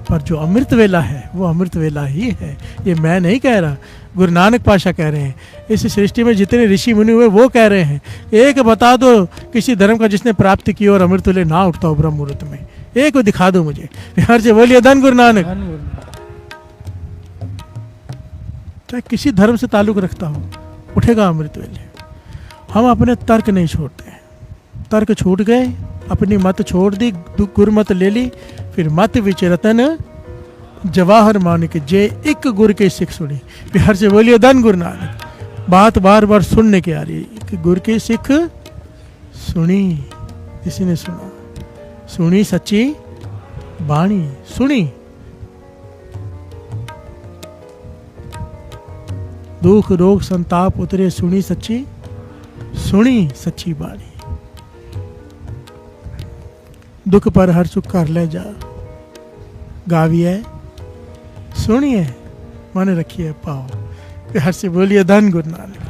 पर जो अमृत वेला है वो अमृत वेला ही है। ये मैं नहीं कह रहा, गुरु नानक पाशा कह रहे हैं। इस सृष्टि में जितने ऋषि मुनि हुए वो कह रहे हैं। एक बता दो किसी धर्म का जिसने प्राप्ति की और अमृत वेले ना उठता हो ब्रह्म मुहूर्त में, एक को दिखा दो मुझे। हर से बोलिए धन गुरु नानक। चाहे किसी धर्म से ताल्लुक रखता हो, उठेगा अमृत वेले। हम अपने तर्क नहीं छोड़ते। तर्क छूट गए, अपनी मत छोड़ दी, गुरमत ले ली, फिर मत विचरतन जवाहर मानिक जे एक गुर के सिख सुनी। बिहार से बोलिए धन गुरु नानक। बात बार बार सुनने की आ रही है कि गुर की सिख सुनी, किसी ने सुना, सुनी सच्ची बाणी, सुनी दुख रोग संताप उतरे, सुनी सच्ची बाणी। दुख पर हर सुख कर ले जा, गाविए सुनिए मन रखिए पाओ। हर से बोलिए धन गुरु नानक।